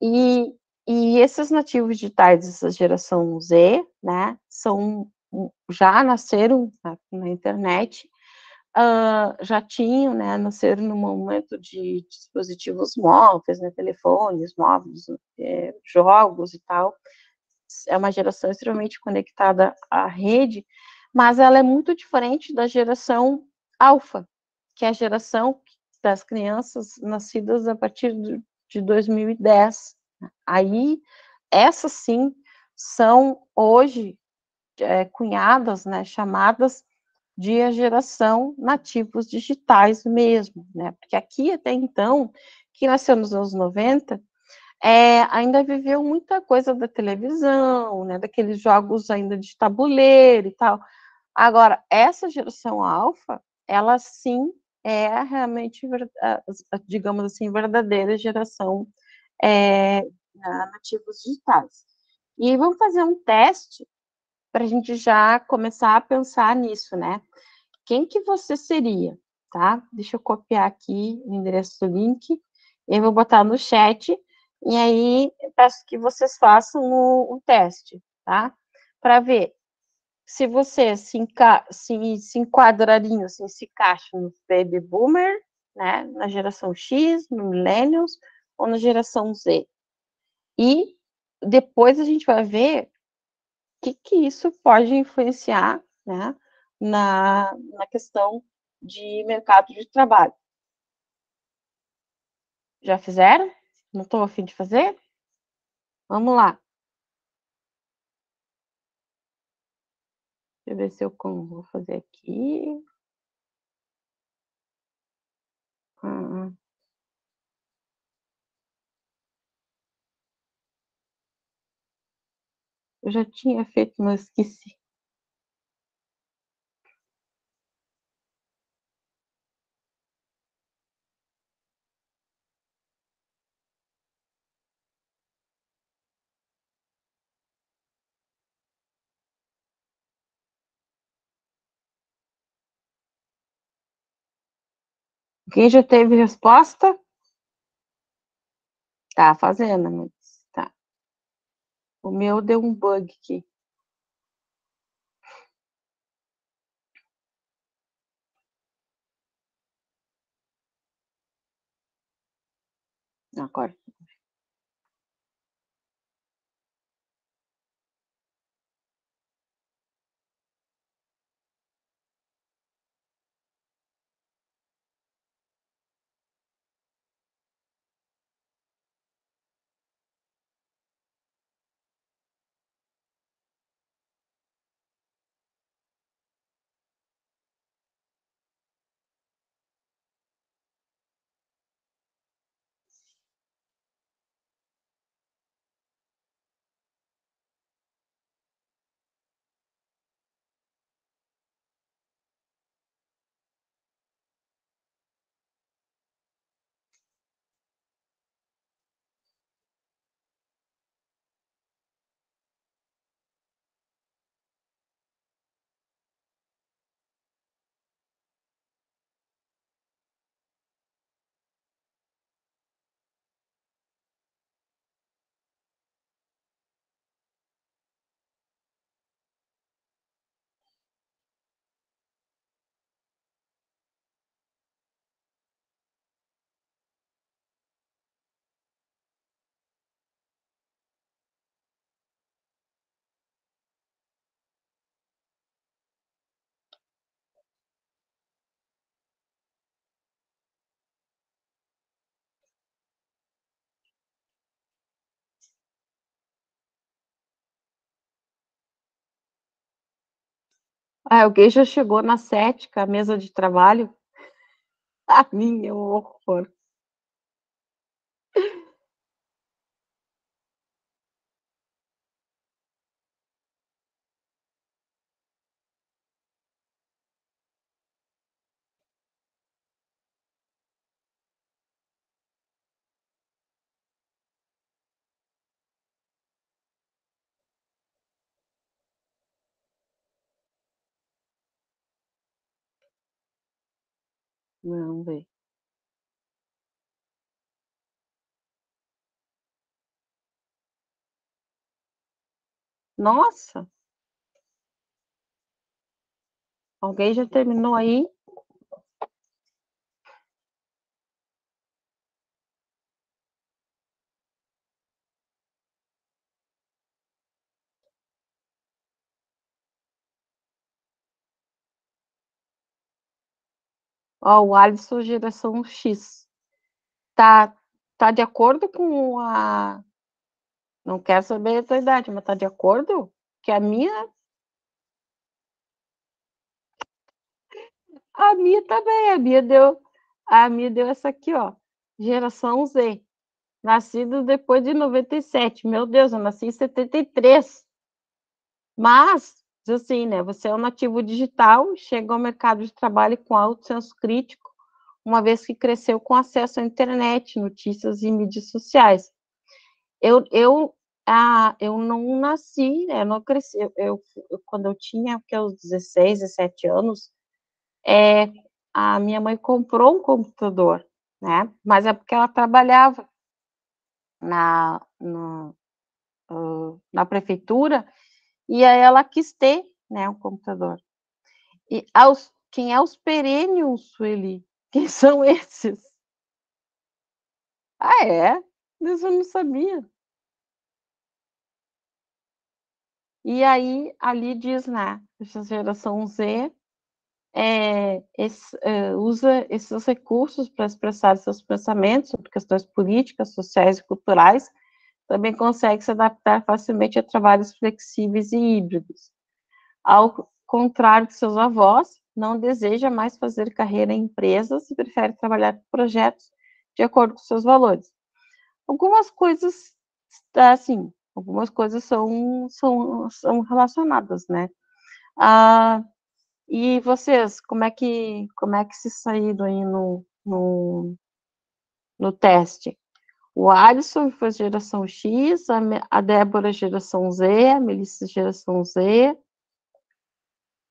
E, e esses nativos digitais dessa geração Z, né, já nasceram na internet, já tinham, né, nasceram no momento de dispositivos móveis, né, telefones móveis, jogos e tal. É uma geração extremamente conectada à rede, mas ela é muito diferente da geração alfa, que é a geração das crianças nascidas a partir de 2010. Aí, essas sim são hoje cunhadas, né, chamadas de a geração nativos digitais mesmo, né? Porque aqui até então, que nasceu nos anos 90, ainda viveu muita coisa da televisão, né, daqueles jogos ainda de tabuleiro e tal. Agora, essa geração alfa, ela sim é realmente, digamos assim, verdadeira geração é, nativos digitais. E vamos fazer um teste para a gente já começar a pensar nisso, né? Quem que você seria, tá? Deixa eu copiar aqui o endereço do link, e eu vou botar no chat, e aí eu peço que vocês façam o teste, tá? Para ver se você se enquadrariam, assim, se encaixa no baby boomer, né? Na geração X, no millennials, ou na geração Z. E depois a gente vai ver que isso pode influenciar, né, na questão de mercado de trabalho. Já fizeram? Não estou a fim de fazer? Vamos lá. Deixa eu ver se eu vou fazer aqui. Ah, eu já tinha feito, mas esqueci. Quem já teve resposta? Tá fazendo, mas tá. O meu deu um bug aqui. Agora. Ah, alguém já chegou na cética, a mesa de trabalho? A minha, um horror. Não, velho. Nossa, alguém já terminou aí? Ó, o Alisson geração X. Tá, tá de acordo com a. Não quero saber a tua idade, mas tá de acordo? Que a minha também, a minha deu essa aqui, ó. Geração Z. Nascido depois de 97. Meu Deus, eu nasci em 73. Mas, diz assim, né? Você é um nativo digital, chega ao mercado de trabalho com alto senso crítico, uma vez que cresceu com acesso à internet, notícias e mídias sociais. Eu, eu, eu não nasci, né? Eu não cresci. Quando eu tinha que, os 16, 17 anos, é, a minha mãe comprou um computador, né? Mas é porque ela trabalhava na, no, na prefeitura e aí ela quis ter, né, um computador. E quem é os perênios, Sueli? Quem são esses? Ah, é? Isso eu não sabia. E aí, ali diz, né, essa geração Z usa esses recursos para expressar seus pensamentos sobre questões políticas, sociais e culturais, também consegue se adaptar facilmente a trabalhos flexíveis e híbridos. Ao contrário de seus avós, não deseja mais fazer carreira em empresas e prefere trabalhar com projetos de acordo com seus valores. Algumas coisas, assim, algumas coisas são relacionadas, né? Ah, e vocês, como é que se saíram aí no teste? O Alisson foi geração X, a Débora geração Z, a Melissa geração Z.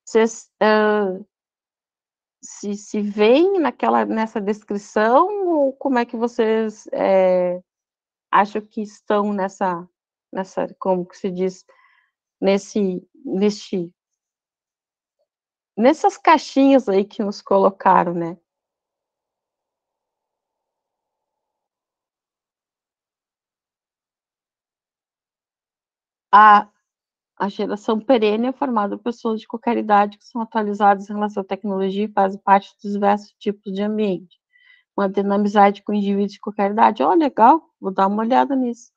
Vocês se veem nessa descrição ou como é que vocês acham que estão como que se diz, nessas caixinhas aí que nos colocaram, né? A, a geração perene é formada por pessoas de qualquer idade que são atualizadas em relação à tecnologia e fazem parte dos diversos tipos de ambiente, mantendo amizade com indivíduos de qualquer idade. Oh, legal, vou dar uma olhada nisso.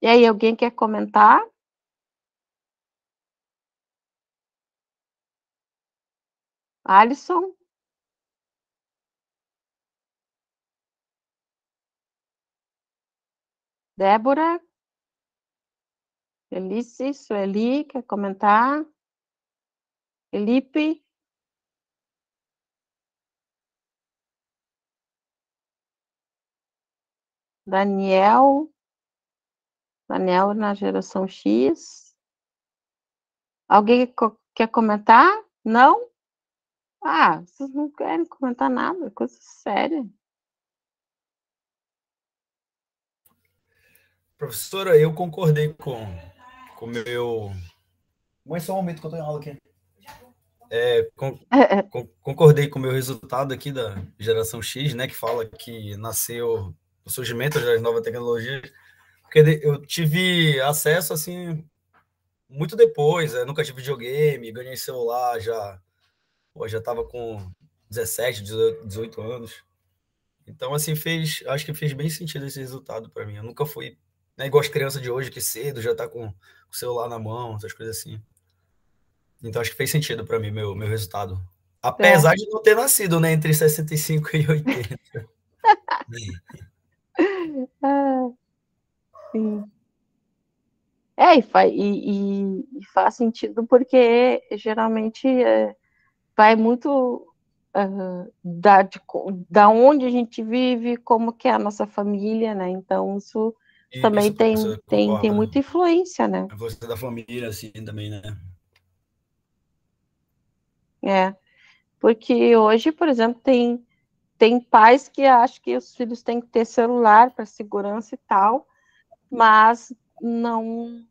E aí, alguém quer comentar? Alisson, Débora, Felice, Sueli, quer comentar? Felipe, Daniel, Daniel na geração X. Alguém quer comentar? Não? Ah, vocês não querem comentar nada, coisa séria. Professora, eu concordei com o meu. Mas só um momento que eu estou em aula aqui. Concordei com o meu resultado aqui da geração X, né, que fala que nasceu o surgimento das novas tecnologias, porque eu tive acesso assim muito depois, eu nunca tive videogame, ganhei celular já estava com 17, 18 anos. Então assim acho que fez bem sentido esse resultado para mim. Eu nunca fui, né, igual as crianças de hoje que cedo já tá com o celular na mão, essas coisas assim. Então, acho que fez sentido para mim, meu resultado. Apesar de não ter nascido, né, entre 65 e 80. Sim. E faz sentido porque geralmente vai muito da onde a gente vive, como que é a nossa família, né? Então, isso também Isso, tem, professor, tem, tem concordo. muita influência, né? Você da família, assim, também, né? Porque hoje, por exemplo, tem pais que acham que os filhos têm que ter celular para segurança e tal, mas não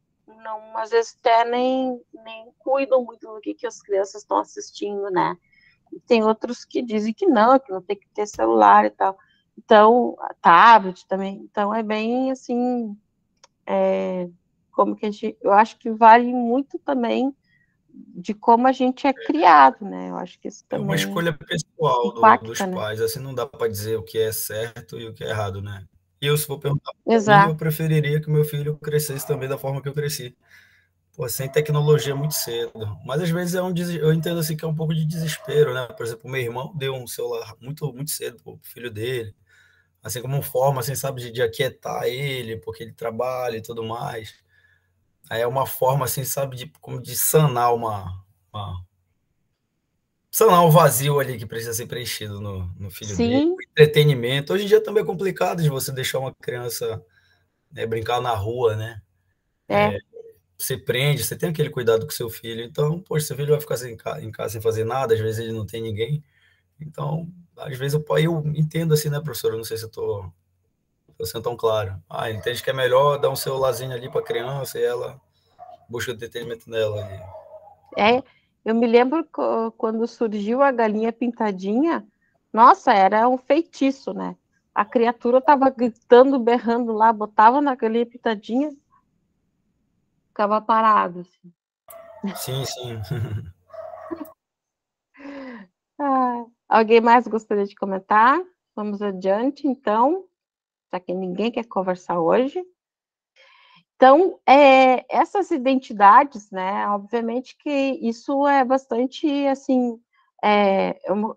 às vezes até nem cuidam muito do que as crianças estão assistindo, né? E tem outros que dizem que não tem que ter celular e tal. Então, tablet também. Então, é bem assim, como que eu acho que vale muito também de como a gente é criado, né? Eu acho que isso É uma também escolha pessoal dos impacta, né? pais, assim, não dá para dizer o que é certo e o que é errado, né? E eu, se for perguntar para mim, eu Exato. preferiria que meu filho crescesse também da forma que eu cresci. Pô, sem tecnologia muito cedo. Mas às vezes eu entendo assim que é um pouco de desespero, né? Por exemplo, meu irmão deu um celular muito cedo pro filho dele, assim como uma forma, assim, sabe, de aquietar ele, porque ele trabalha e tudo mais. Aí é uma forma, assim, sabe, como de sanar o vazio ali que precisa ser preenchido no filho dele. Sim, O entretenimento. Hoje em dia também é complicado de você deixar uma criança, né, brincar na rua, né? é. Você prende, você tem aquele cuidado com seu filho. Então, poxa, seu filho vai ficar em casa sem fazer nada, às vezes ele não tem ninguém. Então, às vezes eu entendo assim, né, professor? Eu não sei se eu tô sendo tão claro. Ah, entende que é melhor dar um celularzinho ali para a criança e ela busca o entretenimento dela ali. É, eu me lembro quando surgiu a galinha pintadinha, nossa, era um feitiço, né? A criatura estava gritando, berrando lá, botava na galinha pintadinha, ficava parado, assim. Sim, sim. Alguém mais gostaria de comentar? Vamos adiante, então, já que ninguém quer conversar hoje. Então, essas identidades, né? Obviamente que isso é bastante, assim,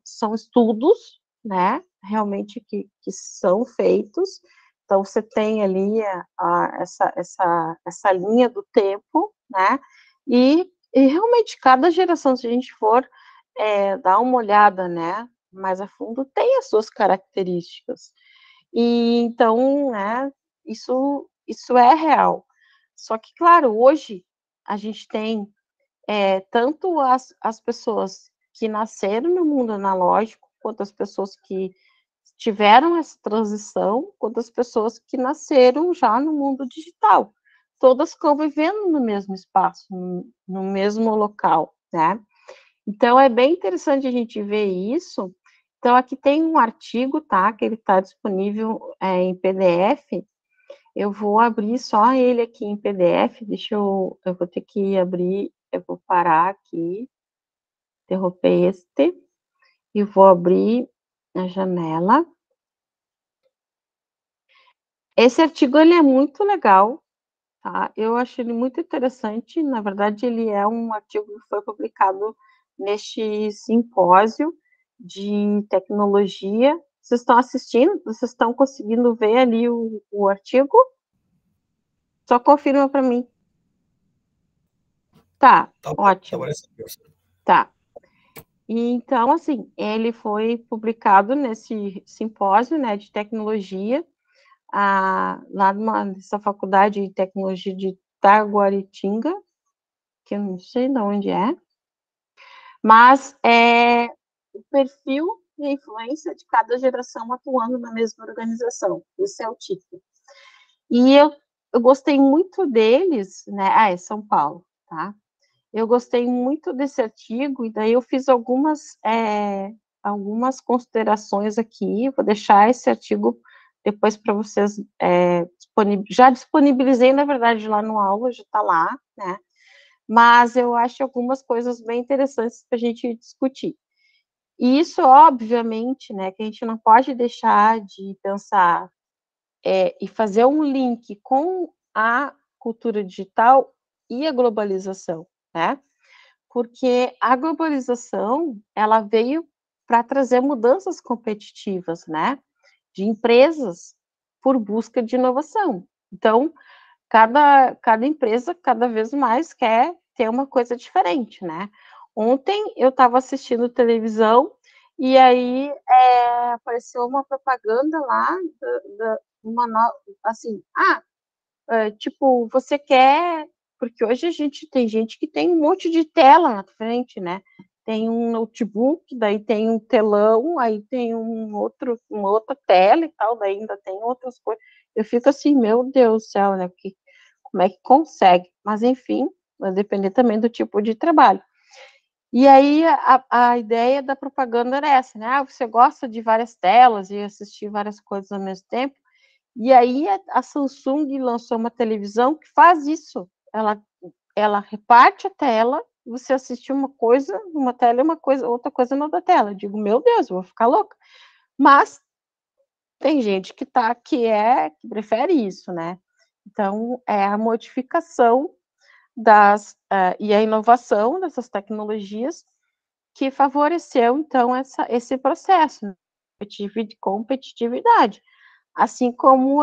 são estudos, né? Realmente que são feitos. Então, você tem ali essa linha do tempo, né? E realmente, cada geração, se a gente for dar uma olhada, né? Mais a fundo, tem as suas características. E então, né? Isso é real. Só que, claro, hoje a gente tem tanto as pessoas que nasceram no mundo analógico, quanto as pessoas que tiveram essa transição, quanto as pessoas que nasceram já no mundo digital. Todas convivendo no mesmo espaço, no mesmo local, né? Então, é bem interessante a gente ver isso. Então, aqui tem um artigo, tá? Que ele está disponível em PDF. Eu vou abrir só ele aqui em PDF. Eu vou ter que abrir, eu vou parar aqui, interromper este, e vou abrir a janela. Esse artigo, ele é muito legal, tá? Eu acho ele muito interessante. Na verdade, ele é um artigo que foi publicado neste simpósio de tecnologia. Vocês estão assistindo? Vocês estão conseguindo ver ali o artigo? Só confirma para mim. Tá, Tá, ótimo. parecendo, professor. Tá. E, então, assim, ele foi publicado nesse simpósio, né, de tecnologia, lá nessa faculdade de tecnologia de Taguaritinga, que eu não sei de onde é, mas o perfil e a influência de cada geração atuando na mesma organização. Esse é o título. E eu gostei muito deles, né? É São Paulo, tá? Eu gostei muito desse artigo, e daí eu fiz algumas considerações aqui. Vou deixar esse artigo depois para vocês. Já disponibilizei, na verdade, lá no aula, já está lá, né? Mas eu acho algumas coisas bem interessantes para a gente discutir. E isso, obviamente, né, que a gente não pode deixar de pensar e fazer um link com a cultura digital e a globalização, né? porque a globalização, ela veio para trazer mudanças competitivas, né, de empresas por busca de inovação. Então, cada empresa cada vez mais quer ter uma coisa diferente, né? Ontem eu estava assistindo televisão e aí apareceu uma propaganda lá, assim, tipo, você quer, porque hoje a gente tem gente que tem um monte de tela na frente, né? Tem um notebook, daí tem um telão, aí tem uma outra tela e tal, daí ainda tem outras coisas. Eu fico assim, meu Deus do céu, né? Como é que consegue? Mas enfim, vai depender também do tipo de trabalho. E aí a ideia da propaganda era essa, né? Ah, você gosta de várias telas e assistir várias coisas ao mesmo tempo. E aí a Samsung lançou uma televisão que faz isso. Ela reparte a tela, você assiste uma coisa numa tela e uma coisa, outra coisa na outra tela. Eu digo, meu Deus, eu vou ficar louca. Mas tem gente que que prefere isso, né? Então, é a modificação e a inovação dessas tecnologias que favoreceu, então, esse processo, né, de competitividade. Assim como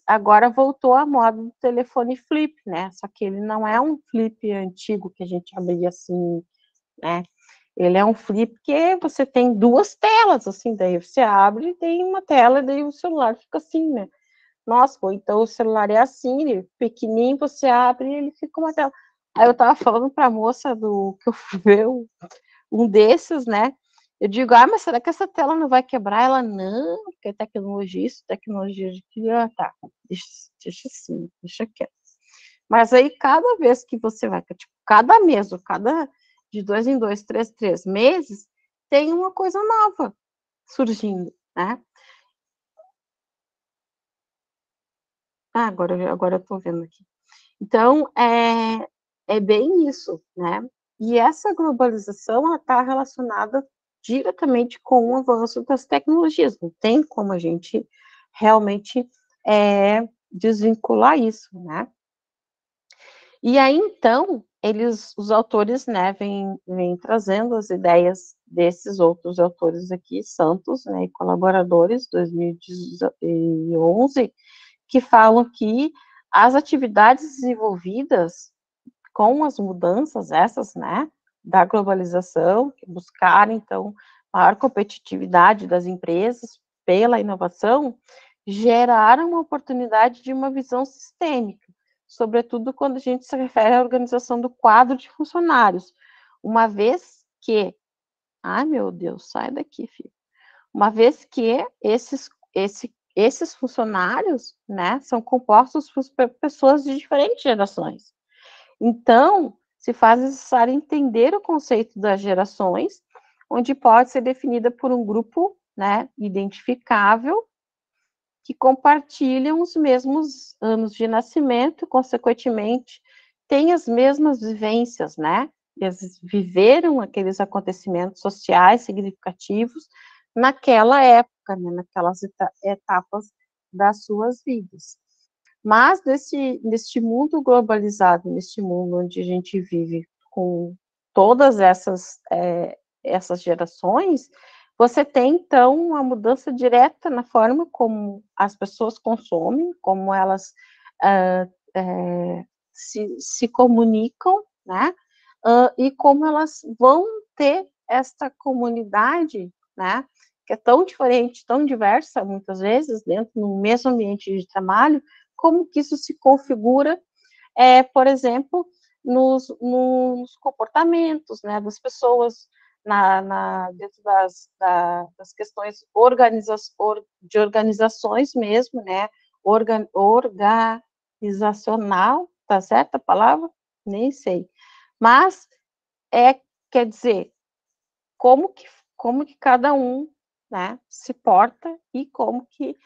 agora voltou a moda do telefone flip, né? Só que ele não é um flip antigo que a gente abria assim, né? Ele é um flip que você tem duas telas, assim, daí você abre e tem uma tela, e daí o celular fica assim, né? Nossa, ou então o celular é assim, ele é pequenininho, você abre e ele fica uma tela. Aí eu tava falando pra moça que eu fui ver um desses, né? Eu digo, mas será que essa tela não vai quebrar? Ela, não, porque é tecnologia de criança, tá, deixa assim, deixa quieto. Mas aí, cada vez que você vai, tipo, cada mês, ou de 2 em 2, 3 meses, tem uma coisa nova surgindo, né? Agora eu tô vendo aqui. Então, é bem isso, né? E essa globalização está relacionada diretamente com o avanço das tecnologias. Não tem como a gente realmente desvincular isso, né? E aí, então, os autores, né, vêm trazendo as ideias desses outros autores aqui, Santos, né, e colaboradores, 2011, que falam que as atividades desenvolvidas com as mudanças essas, né, da globalização, que buscaram, então, maior competitividade das empresas pela inovação, geraram uma oportunidade de uma visão sistêmica, sobretudo quando a gente se refere à organização do quadro de funcionários, uma vez que, ai meu Deus, sai daqui, filho, uma vez que esses funcionários, né, são compostos por pessoas de diferentes gerações. Então, se faz necessário entender o conceito das gerações, onde pode ser definida por um grupo, né, identificável, que compartilham os mesmos anos de nascimento, consequentemente, têm as mesmas vivências, né? Eles viveram aqueles acontecimentos sociais significativos naquela época, né, naquelas etapas das suas vidas. Mas neste mundo globalizado, neste mundo onde a gente vive com todas essas gerações, você tem, então, uma mudança direta na forma como as pessoas consomem, como elas se comunicam, né? E como elas vão ter esta comunidade, né? Que é tão diferente, tão diversa, muitas vezes, dentro do mesmo ambiente de trabalho, como que isso se configura, por exemplo, nos comportamentos, né, das pessoas, dentro das questões de organizações mesmo, né, organizacional, tá certa a palavra? Nem sei. Mas, quer dizer, como que cada um, né, se porta e como que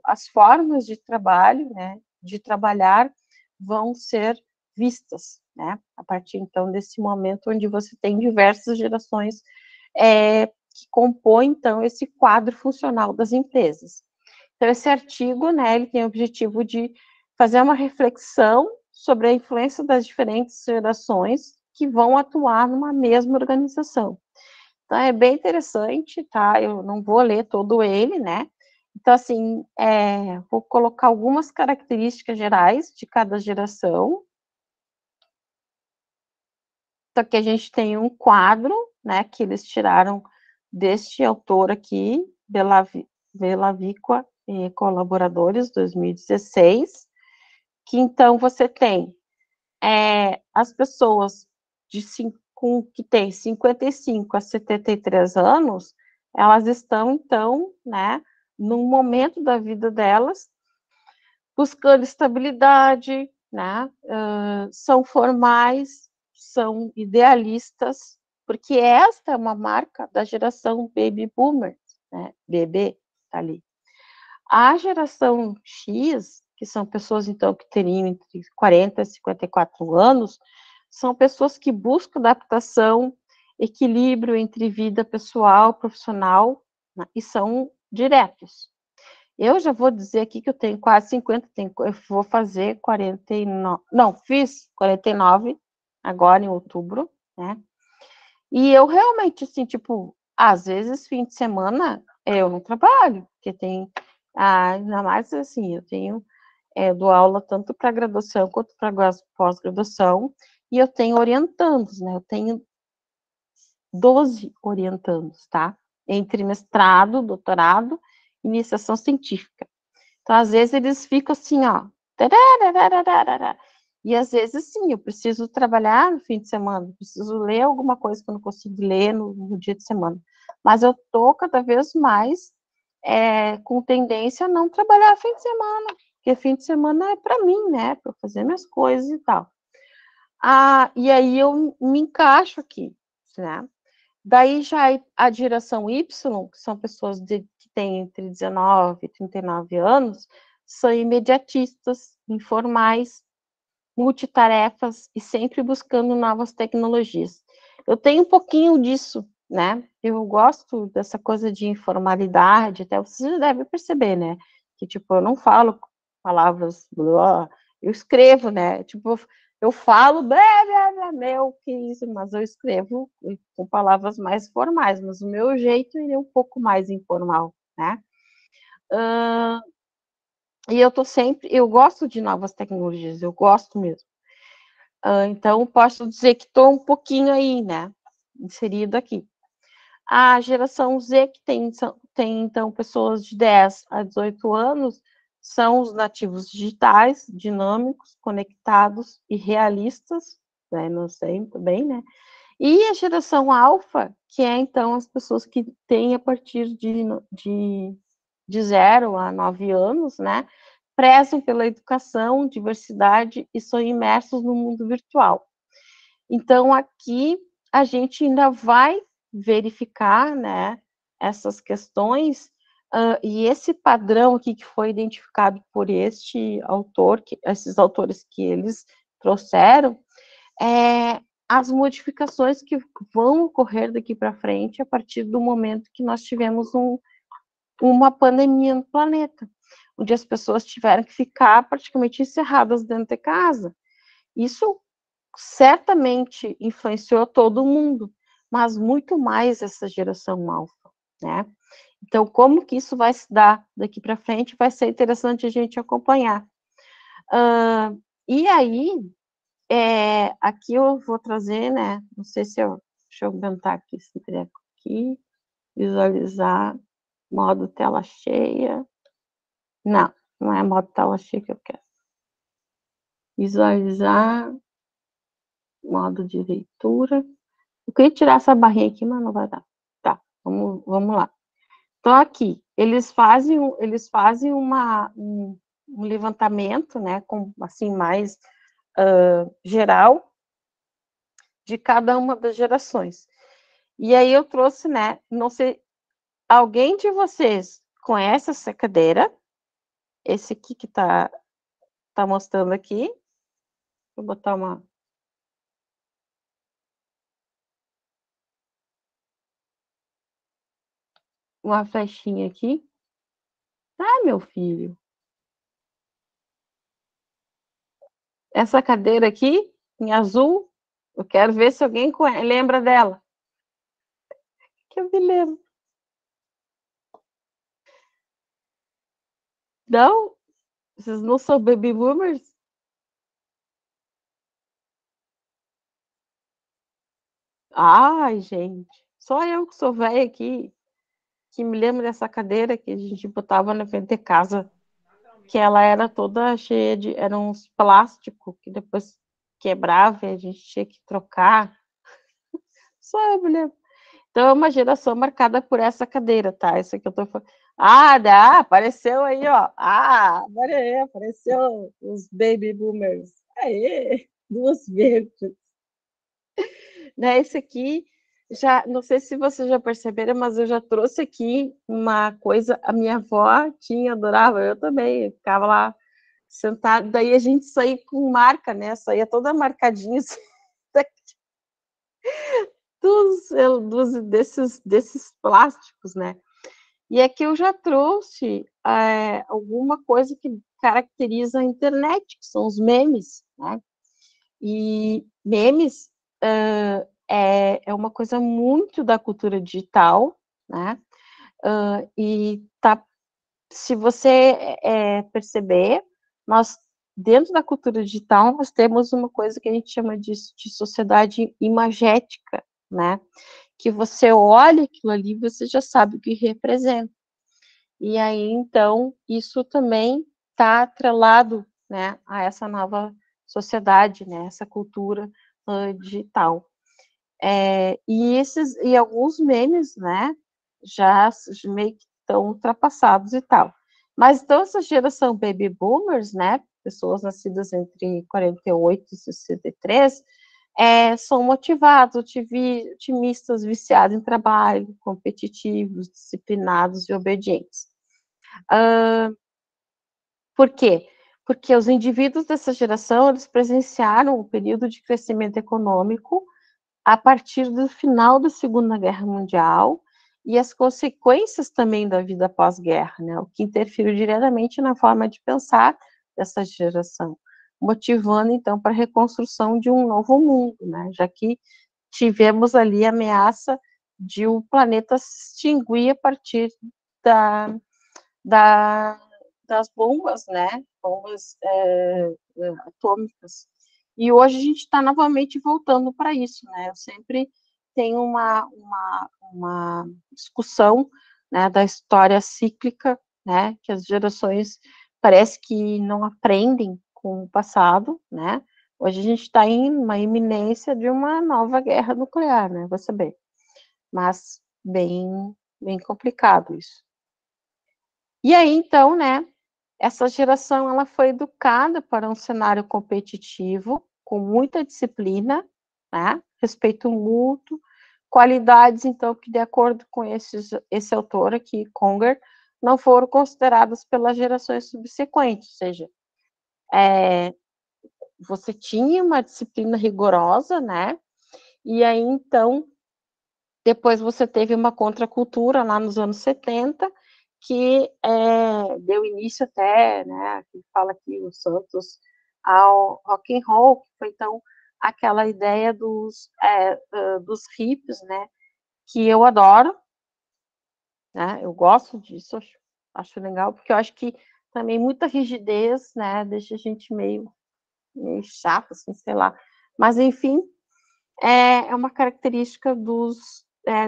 as formas de trabalho, né, de trabalhar vão ser vistas, né, a partir, então, desse momento onde você tem diversas gerações que compõem, então, esse quadro funcional das empresas. Então, esse artigo, né, ele tem o objetivo de fazer uma reflexão sobre a influência das diferentes gerações que vão atuar numa mesma organização. Então, é bem interessante, tá? Eu não vou ler todo ele, né? Então, assim, vou colocar algumas características gerais de cada geração. Então, aqui a gente tem um quadro, né, que eles tiraram deste autor aqui, Belavicqua e colaboradores, 2016, que então você tem as pessoas que têm 55 a 73 anos, elas estão, então, né, num momento da vida delas, buscando estabilidade, né, são formais, são idealistas, porque esta é uma marca da geração Baby Boomers, né, BB, tá ali. A geração X, que são pessoas, então, que teriam entre 40 e 54 anos, são pessoas que buscam adaptação, equilíbrio entre vida pessoal e profissional, né, e são diretos. Eu já vou dizer aqui que eu tenho quase 50, eu vou fazer 49, não, fiz 49 agora em outubro, né? E eu realmente, assim, tipo, às vezes, fim de semana, eu não trabalho, porque tem, ainda mais assim, dou aula tanto para graduação quanto para pós-graduação, e eu tenho orientandos, né? Eu tenho 12 orientandos, tá? Entre mestrado, doutorado, iniciação científica. Então, às vezes, eles ficam assim, ó. E às vezes, sim, eu preciso trabalhar no fim de semana, preciso ler alguma coisa que eu não consigo ler no dia de semana. Mas eu tô cada vez mais com tendência a não trabalhar fim de semana, porque fim de semana é para mim, né? Para fazer minhas coisas e tal. E aí eu me encaixo aqui, né? Daí já a geração Y, que são pessoas que têm entre 19 e 39 anos, são imediatistas, informais, multitarefas e sempre buscando novas tecnologias. Eu tenho um pouquinho disso, né? Eu gosto dessa coisa de informalidade, até vocês devem perceber, né? Que, tipo, eu não falo palavras, blá, eu escrevo, né? Tipo, eu falo, meu, que isso, mas eu escrevo com palavras mais formais, mas o meu jeito é um pouco mais informal, né? E eu gosto de novas tecnologias, eu gosto mesmo. Então, posso dizer que estou um pouquinho aí, né, inserido aqui. A geração Z, que tem, então, pessoas de 10 a 18 anos, são os nativos digitais, dinâmicos, conectados e realistas, né, não sei muito bem, né? E a geração alfa, que é, então, as pessoas que têm a partir de 0 a 9 anos, né? Prezam pela educação, diversidade e são imersos no mundo virtual. Então, aqui a gente ainda vai verificar, né, essas questões, e esse padrão aqui que foi identificado por este autor, esses autores que eles trouxeram, as modificações que vão ocorrer daqui para frente a partir do momento que nós tivemos uma pandemia no planeta, onde as pessoas tiveram que ficar praticamente encerradas dentro de casa. Isso certamente influenciou todo mundo, mas muito mais essa geração alfa, né? Então, como que isso vai se dar daqui para frente, vai ser interessante a gente acompanhar. E aí, aqui eu vou trazer, né? Não sei se eu. Deixa eu aumentar aqui esse treco aqui. Visualizar, modo tela cheia. Não, não é modo tela cheia que eu quero. Visualizar, modo de leitura. Eu queria tirar essa barrinha aqui, mas não vai dar. Tá, vamos lá. Então, aqui, eles fazem um levantamento, né, com, assim, mais geral, de cada uma das gerações. E aí eu trouxe, né, não sei, alguém de vocês conhece essa cadeira? Esse aqui que tá mostrando aqui. Vou botar uma flechinha aqui. Ah, meu filho. Essa cadeira aqui, em azul, eu quero ver se alguém lembra dela. Que eu me lembro. Não? Vocês não são baby boomers? Ai, gente. Só eu que sou velha aqui, que me lembro dessa cadeira que a gente botava na frente de casa, que ela era toda cheia de... Era uns plásticos que depois quebrava e a gente tinha que trocar. Só eu me lembro. Então, é uma geração marcada por essa cadeira, tá? Isso que eu tô falando. Ah, apareceu aí, ó. Ah, agora apareceu os baby boomers. Aê, duas vezes. Né, esse aqui, já, não sei se vocês já perceberam, mas eu já trouxe aqui uma coisa, a minha avó tinha, adorava, eu também, ficava lá sentada, daí a gente saía com marca, né? Saía toda marcadinha, assim, desses plásticos, né? E aqui eu já trouxe alguma coisa que caracteriza a internet, que são os memes, né? E memes é uma coisa muito da cultura digital, né? E tá, se você perceber, nós, dentro da cultura digital, nós temos uma coisa que a gente chama de sociedade imagética, né? Que você olha aquilo ali, você já sabe o que representa. E aí, então, isso também está atrelado, né, a essa nova sociedade, né, essa cultura digital. E alguns memes, né, já meio que estão ultrapassados e tal. Mas então essa geração baby boomers, né, pessoas nascidas entre 48 e 63, são motivados, otimistas, viciados em trabalho, competitivos, disciplinados e obedientes. Por quê? Porque os indivíduos dessa geração, eles presenciaram um período de crescimento econômico a partir do final da Segunda Guerra Mundial e as consequências também da vida pós-guerra, né? O que interferiu diretamente na forma de pensar dessa geração, motivando então para a reconstrução de um novo mundo, né? Já que tivemos ali a ameaça de o planeta se extinguir a partir da, da, das bombas, né? Bombas atômicas. E hoje a gente está novamente voltando para isso, né? Eu sempre tenho uma discussão, né, da história cíclica, né? Que as gerações parece que não aprendem com o passado, né? Hoje a gente está em uma iminência de uma nova guerra nuclear, né? Vou saber. Mas bem complicado isso. E aí, então, né? Essa geração ela foi educada para um cenário competitivo, com muita disciplina, né? Respeito mútuo, qualidades, então, que de acordo com esse autor aqui, Conger, não foram consideradas pelas gerações subsequentes, ou seja, você tinha uma disciplina rigorosa, né? E aí, então, depois você teve uma contracultura lá nos anos 70, que deu início até, né, que fala aqui o Santos, ao rock and roll, que foi então aquela ideia dos hippies, né, que eu adoro, né, eu gosto disso, acho legal, porque eu acho que também muita rigidez, né, deixa a gente meio chato, assim, sei lá, mas enfim, é uma característica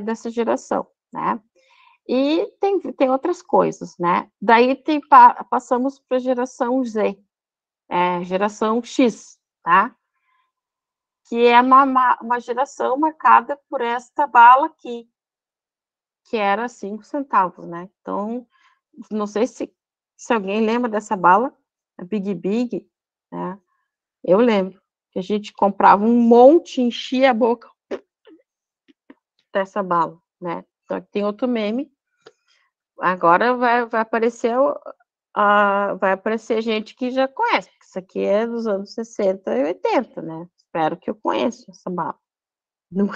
dessa geração, né? E tem outras coisas, né? Daí passamos para a geração Z, geração X, tá? Que é uma geração marcada por esta bala aqui, que era 5 centavos, né? Então, não sei se alguém lembra dessa bala, a Big Big, né? Eu lembro que a gente comprava um monte, enchia a boca dessa bala, né? Então, tem outro meme. Agora vai aparecer gente que já conhece, porque isso aqui é dos anos 60 e 80, né? Espero que eu conheça essa bala. Não,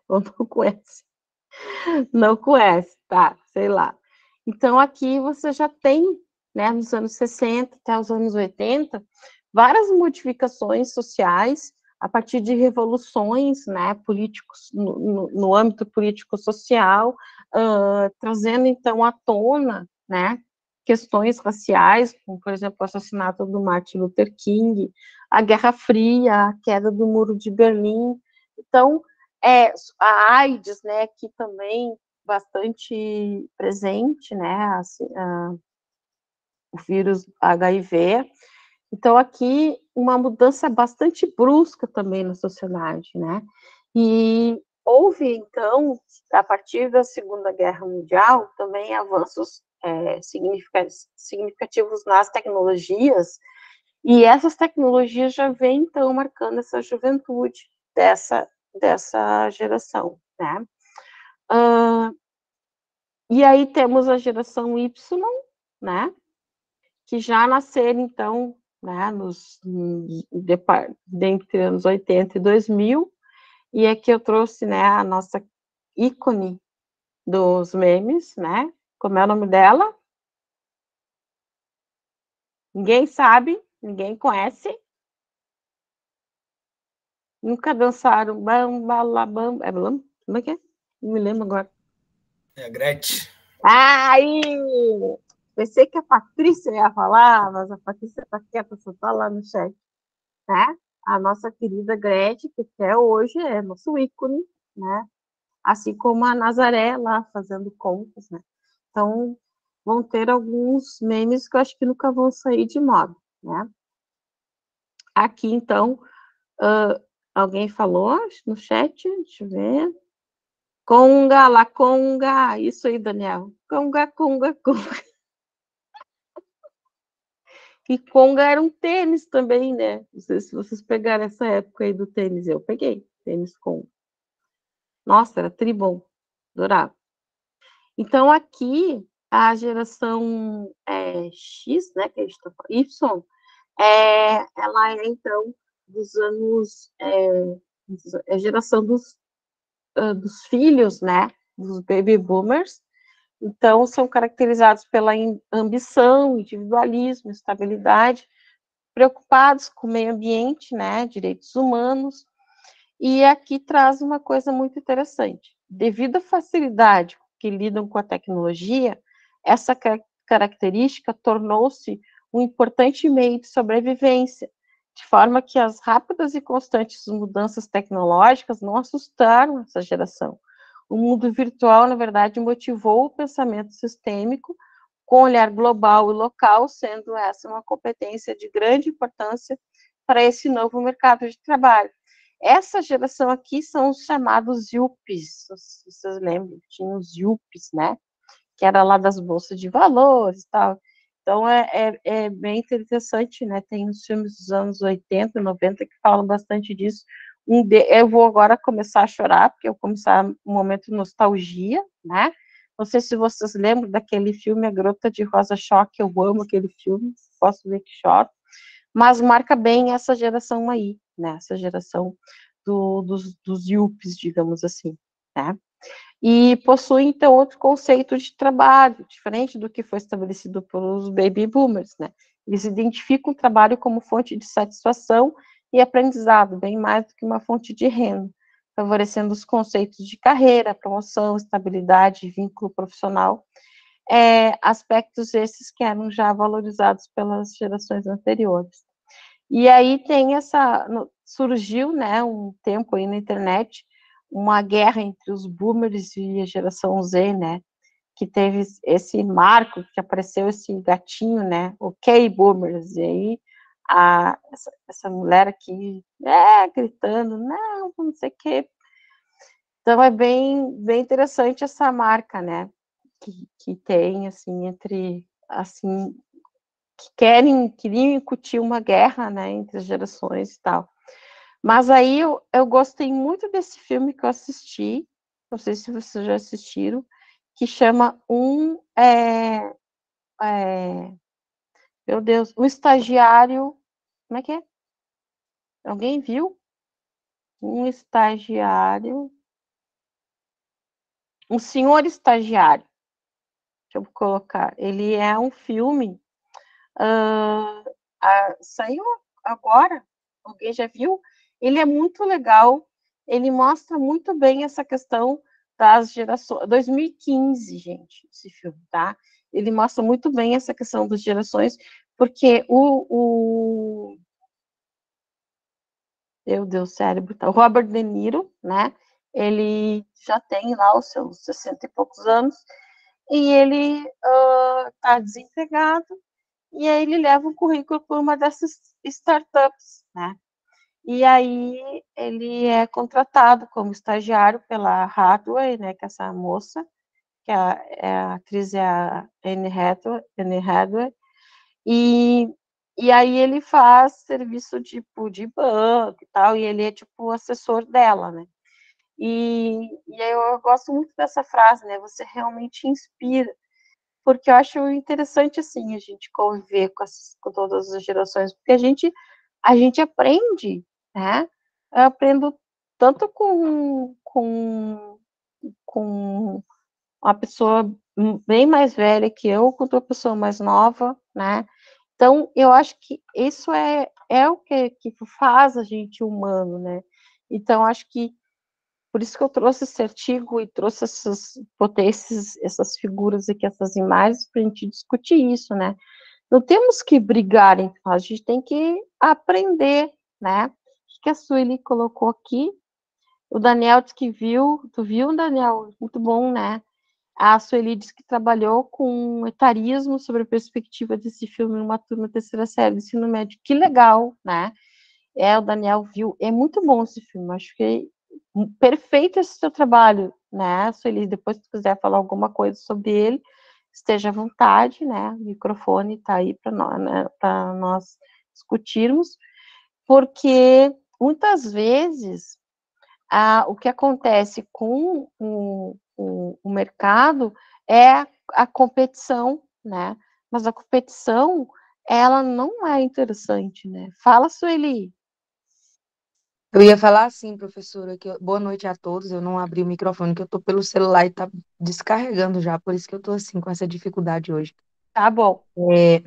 ou não conhece. Não conhece, tá? Sei lá. Então, aqui você já tem, né, nos anos 60 até os anos 80, várias modificações sociais a partir de revoluções, né, políticos, no âmbito político-social, trazendo, então, à tona, né, questões raciais, como, por exemplo, o assassinato do Martin Luther King, a Guerra Fria, a queda do Muro de Berlim. Então, a AIDS, né, aqui também bastante presente, né, assim, o vírus HIV. Então, aqui, uma mudança bastante brusca também na sociedade, né? E houve, então, a partir da Segunda Guerra Mundial, também avanços significativos nas tecnologias, e essas tecnologias já vêm, então, marcando essa juventude dessa geração, né? E aí temos a geração Y, né? Que já nasceram, então, né, dentre anos 80 e 2000, e aqui eu trouxe, né, a nossa ícone dos memes, né? Como é o nome dela? Ninguém sabe, ninguém conhece. Nunca dançaram bam, como é que é? Não me lembro agora. É a Gretchen. Aí! Pensei que a Patrícia ia falar, mas a Patrícia está quieta, só está lá no chat, né? A nossa querida Gretchen, que até hoje é nosso ícone, né? Assim como a Nazaré lá fazendo contas, né? Então, vão ter alguns memes que eu acho que nunca vão sair de moda, né? Aqui, então, alguém falou no chat, deixa eu ver. Conga, la conga, isso aí, Daniel. Conga, conga, conga. E conga era um tênis também, né? Não sei se vocês pegaram essa época aí do tênis, eu peguei, tênis conga. Nossa, era tribom, adorava. Então, aqui, a geração X, né, que a gente tá falando, Y, ela é, então, dos anos, a geração dos filhos, né, dos baby boomers. Então, são caracterizados pela ambição, individualismo, estabilidade, preocupados com o meio ambiente, né, direitos humanos. E aqui traz uma coisa muito interessante. Devido à facilidade que lidam com a tecnologia, essa característica tornou-se um importante meio de sobrevivência, de forma que as rápidas e constantes mudanças tecnológicas não assustaram essa geração. O mundo virtual, na verdade, motivou o pensamento sistêmico, com olhar global e local, sendo essa uma competência de grande importância para esse novo mercado de trabalho. Essa geração aqui são os chamados YUPs, se vocês lembram, tinha os YUPs, né? Que era lá das bolsas de valores e tal. Então, é bem interessante, né? Tem os filmes dos anos 80, 90 que falam bastante disso. Eu vou agora começar a chorar, porque eu começar um momento de nostalgia, né? Não sei se vocês lembram daquele filme A Garota de Rosa Choque, eu amo aquele filme, posso ver que choro, mas marca bem essa geração aí, né? Essa geração dos YUPs, digamos assim, né? E possui, então, outro conceito de trabalho, diferente do que foi estabelecido pelos baby boomers, né? Eles identificam o trabalho como fonte de satisfação e aprendizado, bem mais do que uma fonte de renda, favorecendo os conceitos de carreira, promoção, estabilidade, vínculo profissional, aspectos esses que eram já valorizados pelas gerações anteriores. E aí surgiu, né, um tempo aí na internet, uma guerra entre os boomers e a geração Z, né, que teve esse marco, que apareceu esse gatinho, né, o K-boomers, e aí essa mulher aqui, gritando, não sei o quê. Então, é bem interessante essa marca, né, que tem, assim, entre, assim, que queriam incutir uma guerra, né, entre as gerações e tal. Mas aí eu gostei muito desse filme que eu assisti, não sei se vocês já assistiram, que chama meu Deus, um estagiário, como é que é? Alguém viu? Um estagiário, um senhor estagiário, deixa eu colocar, ele é um filme, saiu agora, alguém já viu? Ele é muito legal, ele mostra muito bem essa questão das gerações. 2015, gente, esse filme, tá? Ele mostra muito bem essa questão das gerações, porque meu Deus, cérebro, tá? O Robert De Niro, né? Ele já tem lá os seus 60 e poucos anos, e ele tá desempregado, e aí ele leva um currículo para uma dessas startups, né? E aí ele é contratado como estagiário pela Hathaway, né? Que é essa moça, que a atriz é a Anne Hathaway, e, e aí ele faz serviço tipo de banco e tal, e ele é tipo o assessor dela, né? E aí eu gosto muito dessa frase, né? Você realmente inspira, porque eu acho interessante assim a gente conviver com todas as gerações, porque a gente aprende, né? Eu aprendo tanto com uma pessoa bem mais velha que eu, quanto uma pessoa mais nova, né? Então, eu acho que isso é o que faz a gente humano, né? Então, acho que por isso que eu trouxe esse artigo e trouxe essas figuras aqui, essas imagens, para a gente discutir isso, né? Não temos que brigar entre nós, a gente tem que aprender, né? O que a Sueli colocou aqui? O Daniel disse que viu, tu viu, Daniel? Muito bom, né? A Sueli disse que trabalhou com etarismo sobre a perspectiva desse filme numa turma terceira série do ensino médio. Que legal, né? O Daniel viu. É muito bom esse filme. Acho que é perfeito esse seu trabalho, né, Sueli? Depois, se tu quiser falar alguma coisa sobre ele, esteja à vontade, né? O microfone está aí para nós, né, para nós discutirmos, porque muitas vezes o que acontece com o mercado é a competição, né? Mas a competição, ela não é interessante, né? Fala, Sueli. Eu ia falar assim, professora, boa noite a todos. Eu não abri o microfone, que eu tô pelo celular e tá descarregando já, por isso que eu tô assim com essa dificuldade hoje. Tá bom. É,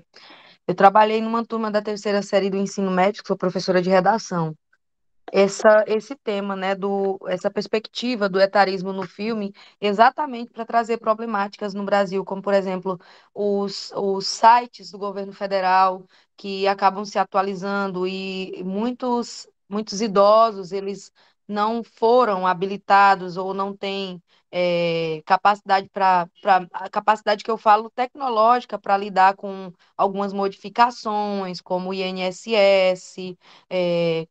eu trabalhei numa turma da terceira série do ensino médio, sou professora de redação. Esse tema, né, essa perspectiva do etarismo no filme, exatamente para trazer problemáticas no Brasil, como, por exemplo, os sites do governo federal que acabam se atualizando e muitos idosos, eles não foram habilitados ou não têm capacidade a capacidade que eu falo tecnológica para lidar com algumas modificações, como o INSS,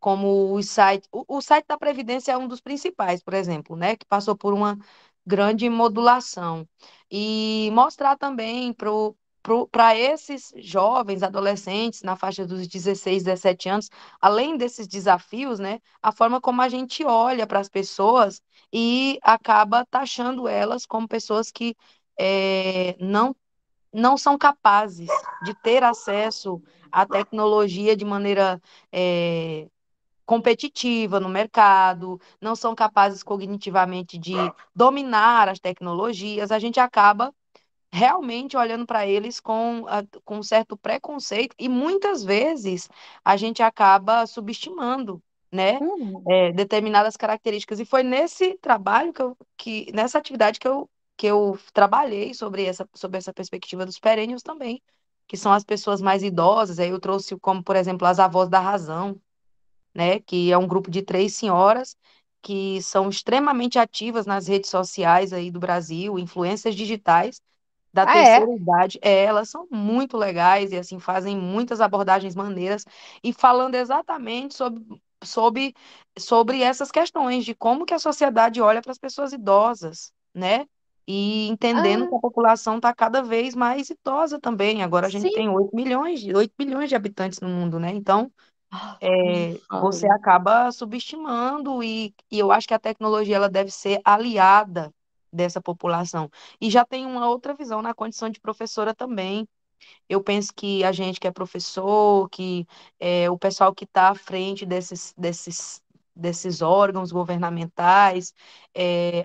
como o site da Previdência é um dos principais, por exemplo, né, que passou por uma grande modulação. E mostrar também para esses jovens, adolescentes, na faixa dos 16, 17 anos, além desses desafios, né, a forma como a gente olha para as pessoas e acaba taxando elas como pessoas que não são capazes de ter acesso à tecnologia de maneira competitiva no mercado, não são capazes cognitivamente de dominar as tecnologias, a gente acaba realmente olhando para eles com um certo preconceito e muitas vezes a gente acaba subestimando, né, determinadas características. E foi nesse trabalho nessa atividade que eu trabalhei sobre essa perspectiva dos perênios também, que são as pessoas mais idosas. Aí eu trouxe como, por exemplo, as avós da razão, né, que é um grupo de 3 senhoras que são extremamente ativas nas redes sociais aí do Brasil, influências digitais da Ah, terceira é? idade. Elas são muito legais e assim fazem muitas abordagens maneiras e falando exatamente sobre essas questões de como que a sociedade olha para as pessoas idosas, né? E entendendo Ah, que a população está cada vez mais idosa também. Agora a gente sim. tem 8 bilhões de habitantes no mundo, né? Então, Nem você fala. acaba subestimando e eu acho que a tecnologia ela deve ser aliada dessa população. E já tem uma outra visão na condição de professora também. Eu penso que a gente que é professor, que o pessoal que está à frente desses órgãos governamentais,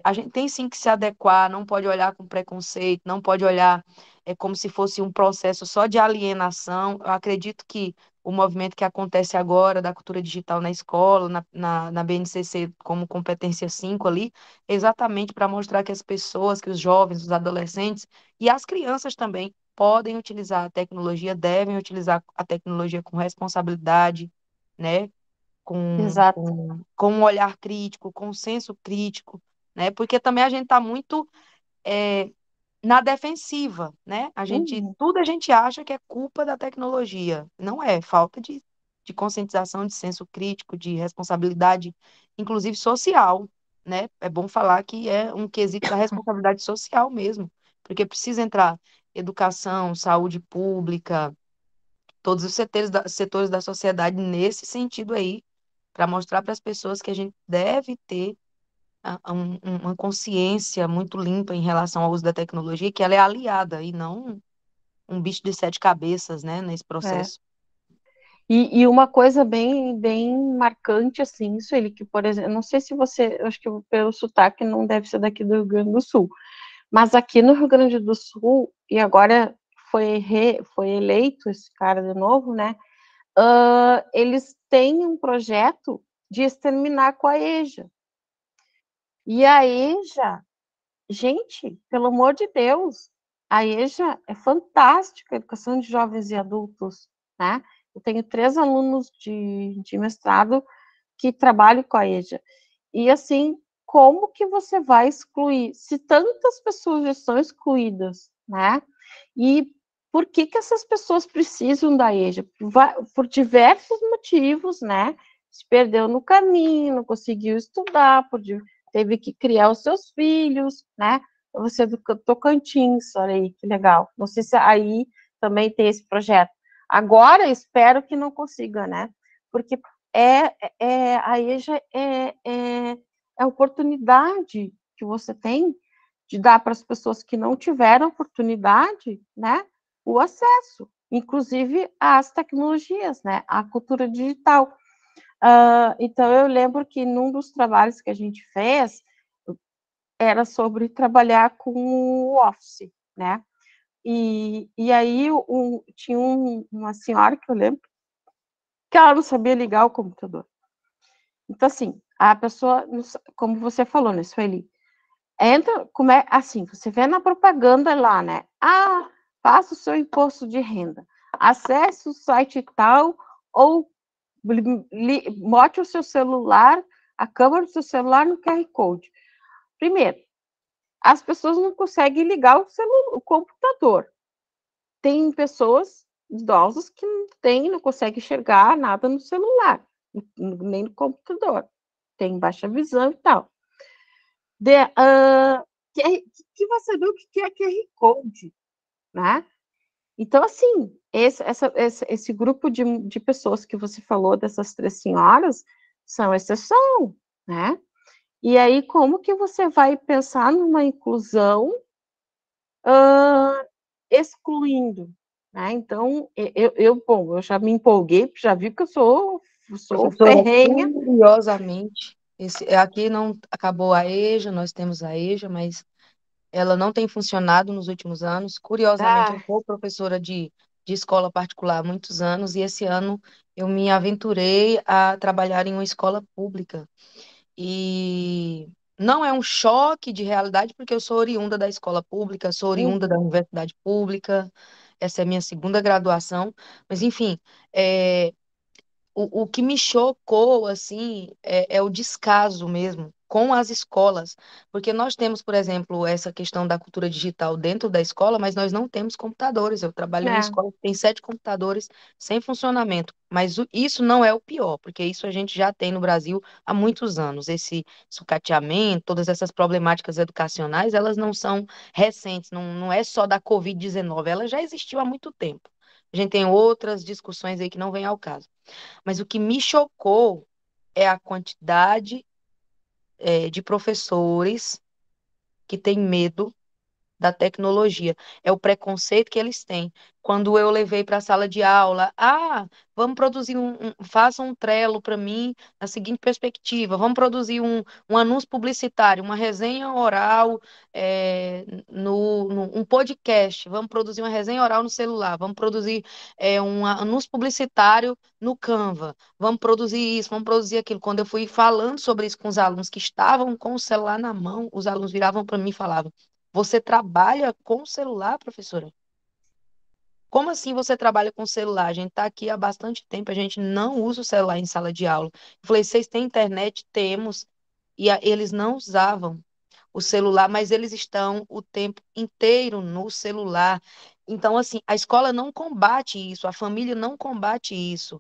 a gente tem sim que se adequar, não pode olhar com preconceito, não pode olhar como se fosse um processo só de alienação. Eu acredito que o movimento que acontece agora da cultura digital na escola, na BNCC como competência 5 ali, exatamente para mostrar que as pessoas, que os jovens, os adolescentes e as crianças também podem utilizar a tecnologia, devem utilizar a tecnologia com responsabilidade, né? Exato. Com um olhar crítico, com um senso crítico, né? Porque também a gente está muito na defensiva, né? Uhum. Tudo a gente acha que é culpa da tecnologia. Não é, falta de conscientização, de senso crítico, de responsabilidade, inclusive social, né? É bom falar que é um quesito da responsabilidade social mesmo, porque precisa entrar educação, saúde pública, todos os setores da sociedade nesse sentido aí, para mostrar para as pessoas que a gente deve ter uma consciência muito limpa em relação ao uso da tecnologia, que ela é aliada e não um bicho de sete cabeças, né, nesse É. processo. E uma coisa bem marcante, assim, isso ele que, por exemplo, não sei se você, eu acho que pelo sotaque não deve ser daqui do Rio Grande do Sul, mas aqui no Rio Grande do Sul, e agora foi eleito esse cara de novo, né? Eles têm um projeto de exterminar com a EJA. E a EJA, gente, pelo amor de Deus, a EJA é fantástica, a educação de jovens e adultos, né? Eu tenho 3 alunos de mestrado que trabalham com a EJA. E assim, como que você vai excluir? Se tantas pessoas já são excluídas, né? E por que que essas pessoas precisam da EJA? Por diversos motivos, né? Se perdeu no caminho, não conseguiu estudar, teve que criar os seus filhos, né? Você é do Tocantins, olha aí, que legal. Não sei se aí também tem esse projeto. Agora, espero que não consiga, né? Porque a EJA é a oportunidade que você tem de dar para as pessoas que não tiveram oportunidade, né, o acesso, inclusive às tecnologias, né, à cultura digital. Então, eu lembro que num dos trabalhos que a gente fez era sobre trabalhar com o Office, né? E aí tinha uma senhora que eu lembro que ela não sabia ligar o computador. Então, assim, a pessoa, como você falou, né, Sueli, entra, assim, você vê na propaganda lá, né? Faça o seu imposto de renda, acesse o site tal, ou bote o seu celular, a câmera do seu celular no QR Code. Primeiro, as pessoas não conseguem ligar o computador. Tem pessoas idosas que não conseguem enxergar nada no celular, nem no computador. Tem baixa visão e tal. Que vai saber o que é QR Code, né? Então, assim, esse grupo de pessoas que você falou, dessas 3 senhoras, são exceção, né? E aí, como que você vai pensar numa inclusão excluindo, né? Então, bom, eu já me empolguei, já vi que eu sou Professora, ferrenha. curiosamente, aqui não acabou a EJA, nós temos a EJA, mas ela não tem funcionado nos últimos anos. Curiosamente, Ah, eu sou professora de escola particular há muitos anos, e esse ano eu me aventurei a trabalhar em uma escola pública. E não é um choque de realidade, porque eu sou oriunda da escola pública, sou oriunda da uhum, universidade pública, essa é a minha segunda graduação, mas enfim, é, o que me chocou, assim, é o descaso mesmo com as escolas, porque nós temos, por exemplo, essa questão da cultura digital dentro da escola, mas nós não temos computadores. Eu trabalho numa é, escola que tem 7 computadores sem funcionamento, mas isso não é o pior, porque isso a gente já tem no Brasil há muitos anos. Esse sucateamento, todas essas problemáticas educacionais, elas não são recentes, não é só da Covid-19, ela já existiu há muito tempo. A gente tem outras discussões aí que não vêm ao caso. Mas o que me chocou é a quantidade, de professores que têm medo da tecnologia, é o preconceito que eles têm. Quando eu levei para a sala de aula, vamos produzir faça um Trello para mim, na seguinte perspectiva, vamos produzir um anúncio publicitário, uma resenha oral, um podcast, vamos produzir uma resenha oral no celular, vamos produzir um anúncio publicitário no Canva, vamos produzir isso, vamos produzir aquilo. Quando eu fui falando sobre isso com os alunos que estavam com o celular na mão, os alunos viravam para mim e falavam: você trabalha com o celular, professora? Como assim você trabalha com o celular? A gente está aqui há bastante tempo, a gente não usa o celular em sala de aula. Eu falei: vocês têm internet? Temos. E eles não usavam o celular, mas eles estão o tempo inteiro no celular. Então, assim, a escola não combate isso, a família não combate isso.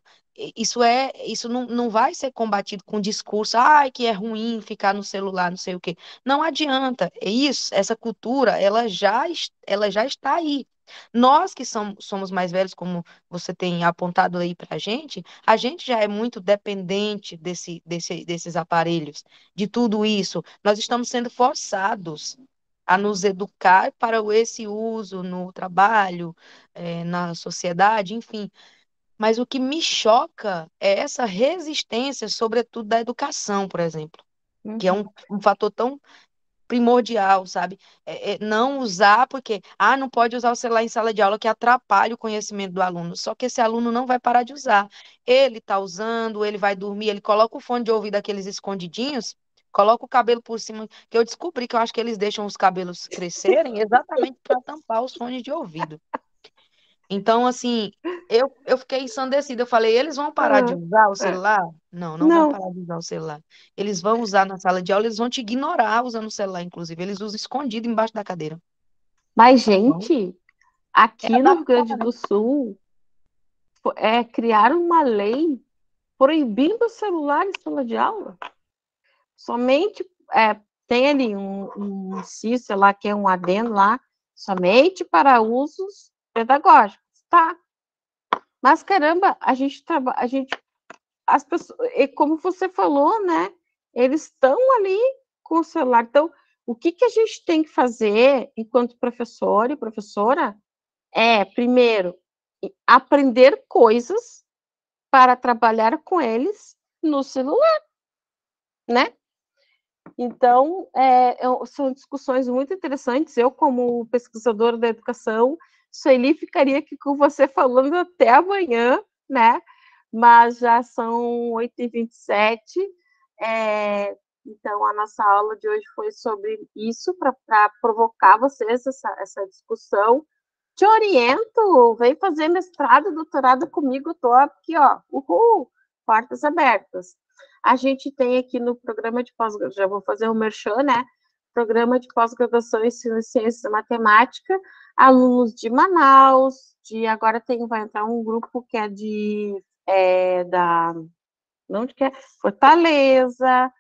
Isso não vai ser combatido com discurso, que é ruim ficar no celular, não sei o quê. Não adianta. É isso, essa cultura, ela já está aí. Nós que somos mais velhos, como você tem apontado aí para a gente já é muito dependente desses aparelhos, de tudo isso. Nós estamos sendo forçados a nos educar para esse uso no trabalho, na sociedade, enfim. Mas o que me choca é essa resistência, sobretudo da educação, por exemplo, que é um fator tão primordial, sabe? Não usar porque, não pode usar o celular em sala de aula que atrapalha o conhecimento do aluno. Só que esse aluno não vai parar de usar. Ele está usando, ele vai dormir, ele coloca o fone de ouvido aqueles escondidinhos, coloca o cabelo por cima, que eu descobri que eu acho que eles deixam os cabelos crescerem exatamente para tampar os fones de ouvido. Então, assim, eu fiquei ensandecida. Eu falei: eles vão parar de usar o celular? Não vão parar de usar o celular. Eles vão usar na sala de aula, eles vão te ignorar usando o celular, inclusive. Eles usam escondido embaixo da cadeira. Mas, Então, gente, aqui no Rio Grande adaptar. do Sul, criaram uma lei proibindo o celular em sala de aula. Somente tem ali um inciso, sei lá, que é um adendo lá, somente para usos pedagógicos, tá? Mas, caramba, as pessoas, e como você falou, né? Eles estão ali com o celular. Então, o que a gente tem que fazer enquanto professor e professora é, primeiro, aprender coisas para trabalhar com eles no celular, né? Então, são discussões muito interessantes. Eu, como pesquisadora da educação, Sueli, ficaria aqui com você falando até amanhã, né? Mas já são 8h27. Então, a nossa aula de hoje foi sobre isso, para provocar vocês essa discussão. Te oriento, vem fazer mestrado, doutorado comigo, estou aqui, ó, portas abertas. A gente tem aqui no programa de pós-graduação, já vou fazer um merchan, né? Programa de pós-graduação em Ciências e Matemática, alunos de Manaus, agora vai entrar um grupo que é onde que é? Fortaleza,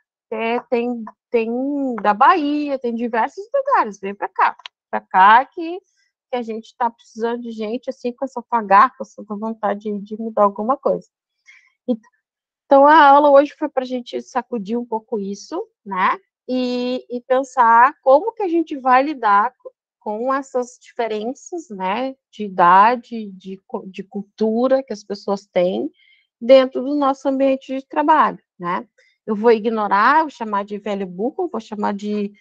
tem da Bahia, tem diversos lugares, vem para cá que a gente está precisando de gente assim com essa garra, com essa vontade de mudar alguma coisa. Então, a aula hoje foi para a gente sacudir um pouco isso, né? E pensar como que a gente vai lidar com essas diferenças, né? De idade, de cultura que as pessoas têm dentro do nosso ambiente de trabalho, né? Eu vou ignorar, vou chamar de velho burro, vou chamar de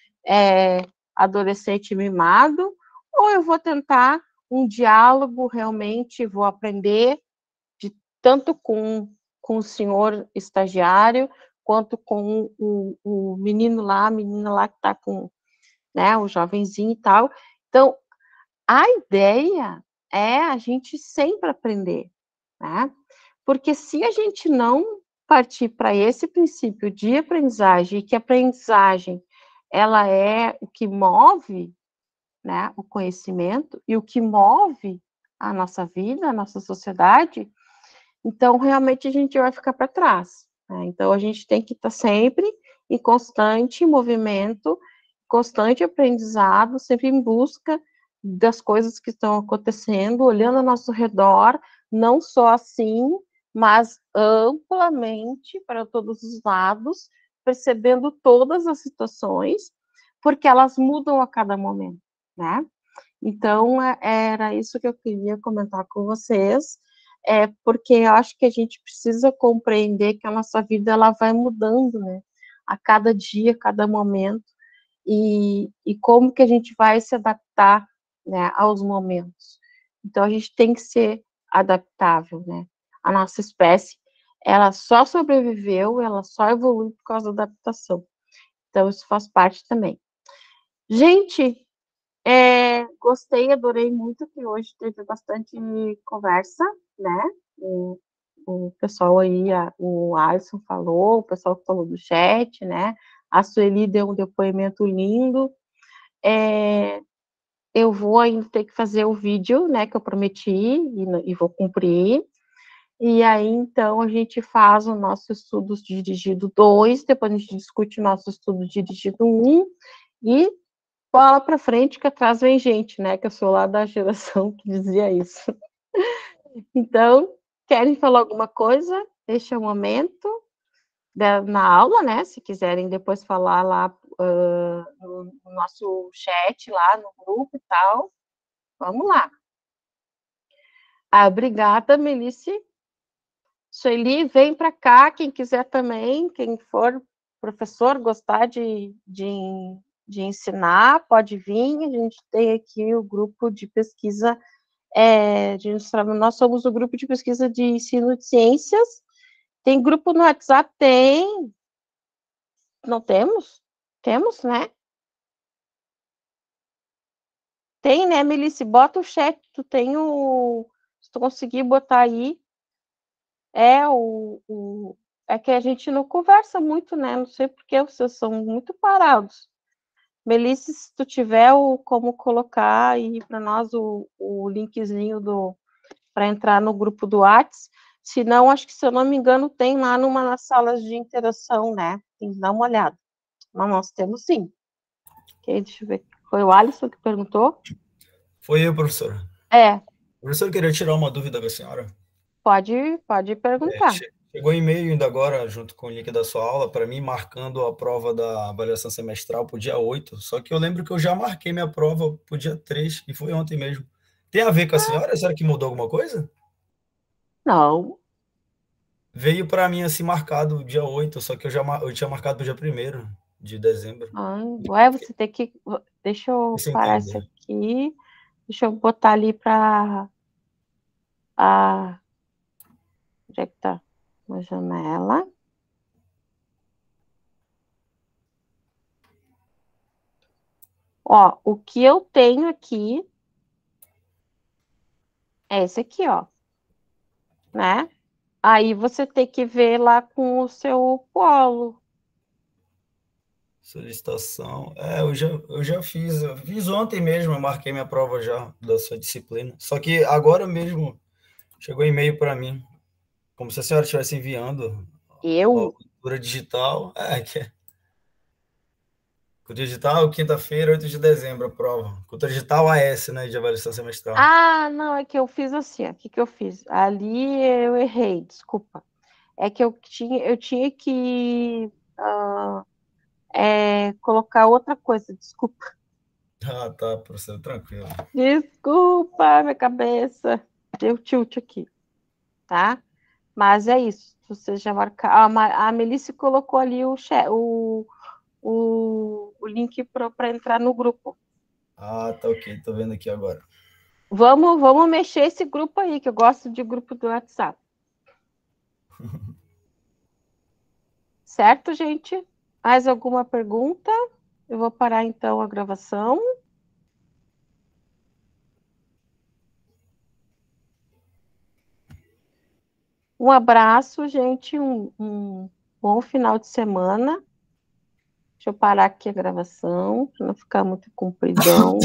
adolescente mimado, ou eu vou tentar um diálogo realmente, vou aprender tanto com o senhor estagiário, quanto com o menino lá, a menina lá que está com, né, o jovenzinho e tal. Então, a ideia é a gente sempre aprender, né? Porque se a gente não partir para esse princípio de aprendizagem, e que a aprendizagem ela é o que move, né, o conhecimento e o que move a nossa vida, a nossa sociedade, então realmente a gente vai ficar para trás, né? Então a gente tem que estar sempre em constante movimento, constante aprendizado, sempre em busca das coisas que estão acontecendo, olhando ao nosso redor, não só assim, mas amplamente para todos os lados, percebendo todas as situações, porque elas mudam a cada momento, né? Então, era isso que eu queria comentar com vocês, porque eu acho que a gente precisa compreender que a nossa vida ela vai mudando, né? A cada dia, a cada momento, e como que a gente vai se adaptar, né, aos momentos. Então, a gente tem que ser adaptável, né? A nossa espécie, ela só sobreviveu, ela só evoluiu por causa da adaptação. Então, isso faz parte também. Gente, gostei, adorei muito que hoje teve bastante conversa, né? O pessoal aí, o Alisson falou, o pessoal que falou do chat, né? A Sueli deu um depoimento lindo. Eu vou ainda ter que fazer o vídeo, né? Que eu prometi e vou cumprir. E aí, então, a gente faz o nosso estudo dirigido 2, depois a gente discute o nosso estudo dirigido 1, e bola para frente, que atrás vem gente, né? Que eu sou lá da geração que dizia isso. Então, querem falar alguma coisa? Este é o momento na aula, né? Se quiserem depois falar lá no nosso chat, lá no grupo e tal. Vamos lá. Obrigada, Melissa. Sueli, vem para cá, quem quiser também, quem for professor, gostar de ensinar, pode vir. A gente tem aqui o grupo de pesquisa, nós somos o grupo de pesquisa de ensino de ciências. Tem grupo no WhatsApp? Tem. Não temos? Temos, né? Tem, né, Melissa? Bota o chat, se tu conseguir botar aí. É que a gente não conversa muito, né? Não sei porque vocês são muito parados. Melissa, se tu tiver como colocar aí para nós o linkzinho para entrar no grupo do Whats, se não, acho que, se eu não me engano, tem lá numa das salas de interação, né? Tem que dar uma olhada. Mas nós temos sim. Okay, deixa eu ver. Foi o Alisson que perguntou? Foi eu, professora. Professor, eu queria tirar uma dúvida da senhora. Pode perguntar. Chegou um e-mail ainda agora, junto com o link da sua aula, para mim, marcando a prova da avaliação semestral para o dia 8. Só que eu lembro que eu já marquei minha prova para o dia 3, e foi ontem mesmo. Tem a ver com a senhora? Será que mudou alguma coisa? Não. Veio para mim assim marcado o dia 8, só que eu tinha marcado para o dia 1º de dezembro. Você tem que... Deixa eu Sem parar entender. isso aqui. Deixa eu botar ali para... Onde é que tá? Uma janela. Ó, o que eu tenho aqui é esse aqui, ó. Né? Aí você tem que ver lá com o seu polo. Solicitação. Eu fiz ontem mesmo, eu marquei minha prova já da sua disciplina. Só que agora mesmo chegou e-mail para mim, como se a senhora estivesse enviando a cultura digital. Cultura digital, quinta-feira, 8 de dezembro, a prova. Cultura digital AS, né, de avaliação semestral. Não, é que eu fiz assim, ó. O que eu fiz? Ali eu errei, desculpa. É que eu tinha que colocar outra coisa, desculpa. Tá, professor, tranquilo. Desculpa, minha cabeça. Deu tilt aqui, tá? Mas é isso. Você já marcaram. A Melissa colocou ali o link para entrar no grupo. Tá ok. Tô vendo aqui agora. Vamos mexer esse grupo aí, que eu gosto de grupo do WhatsApp. Certo, gente? Mais alguma pergunta? Eu vou parar, então, a gravação. Um abraço, gente. Um bom final de semana. Deixa eu parar aqui a gravação, para não ficar muito compridão.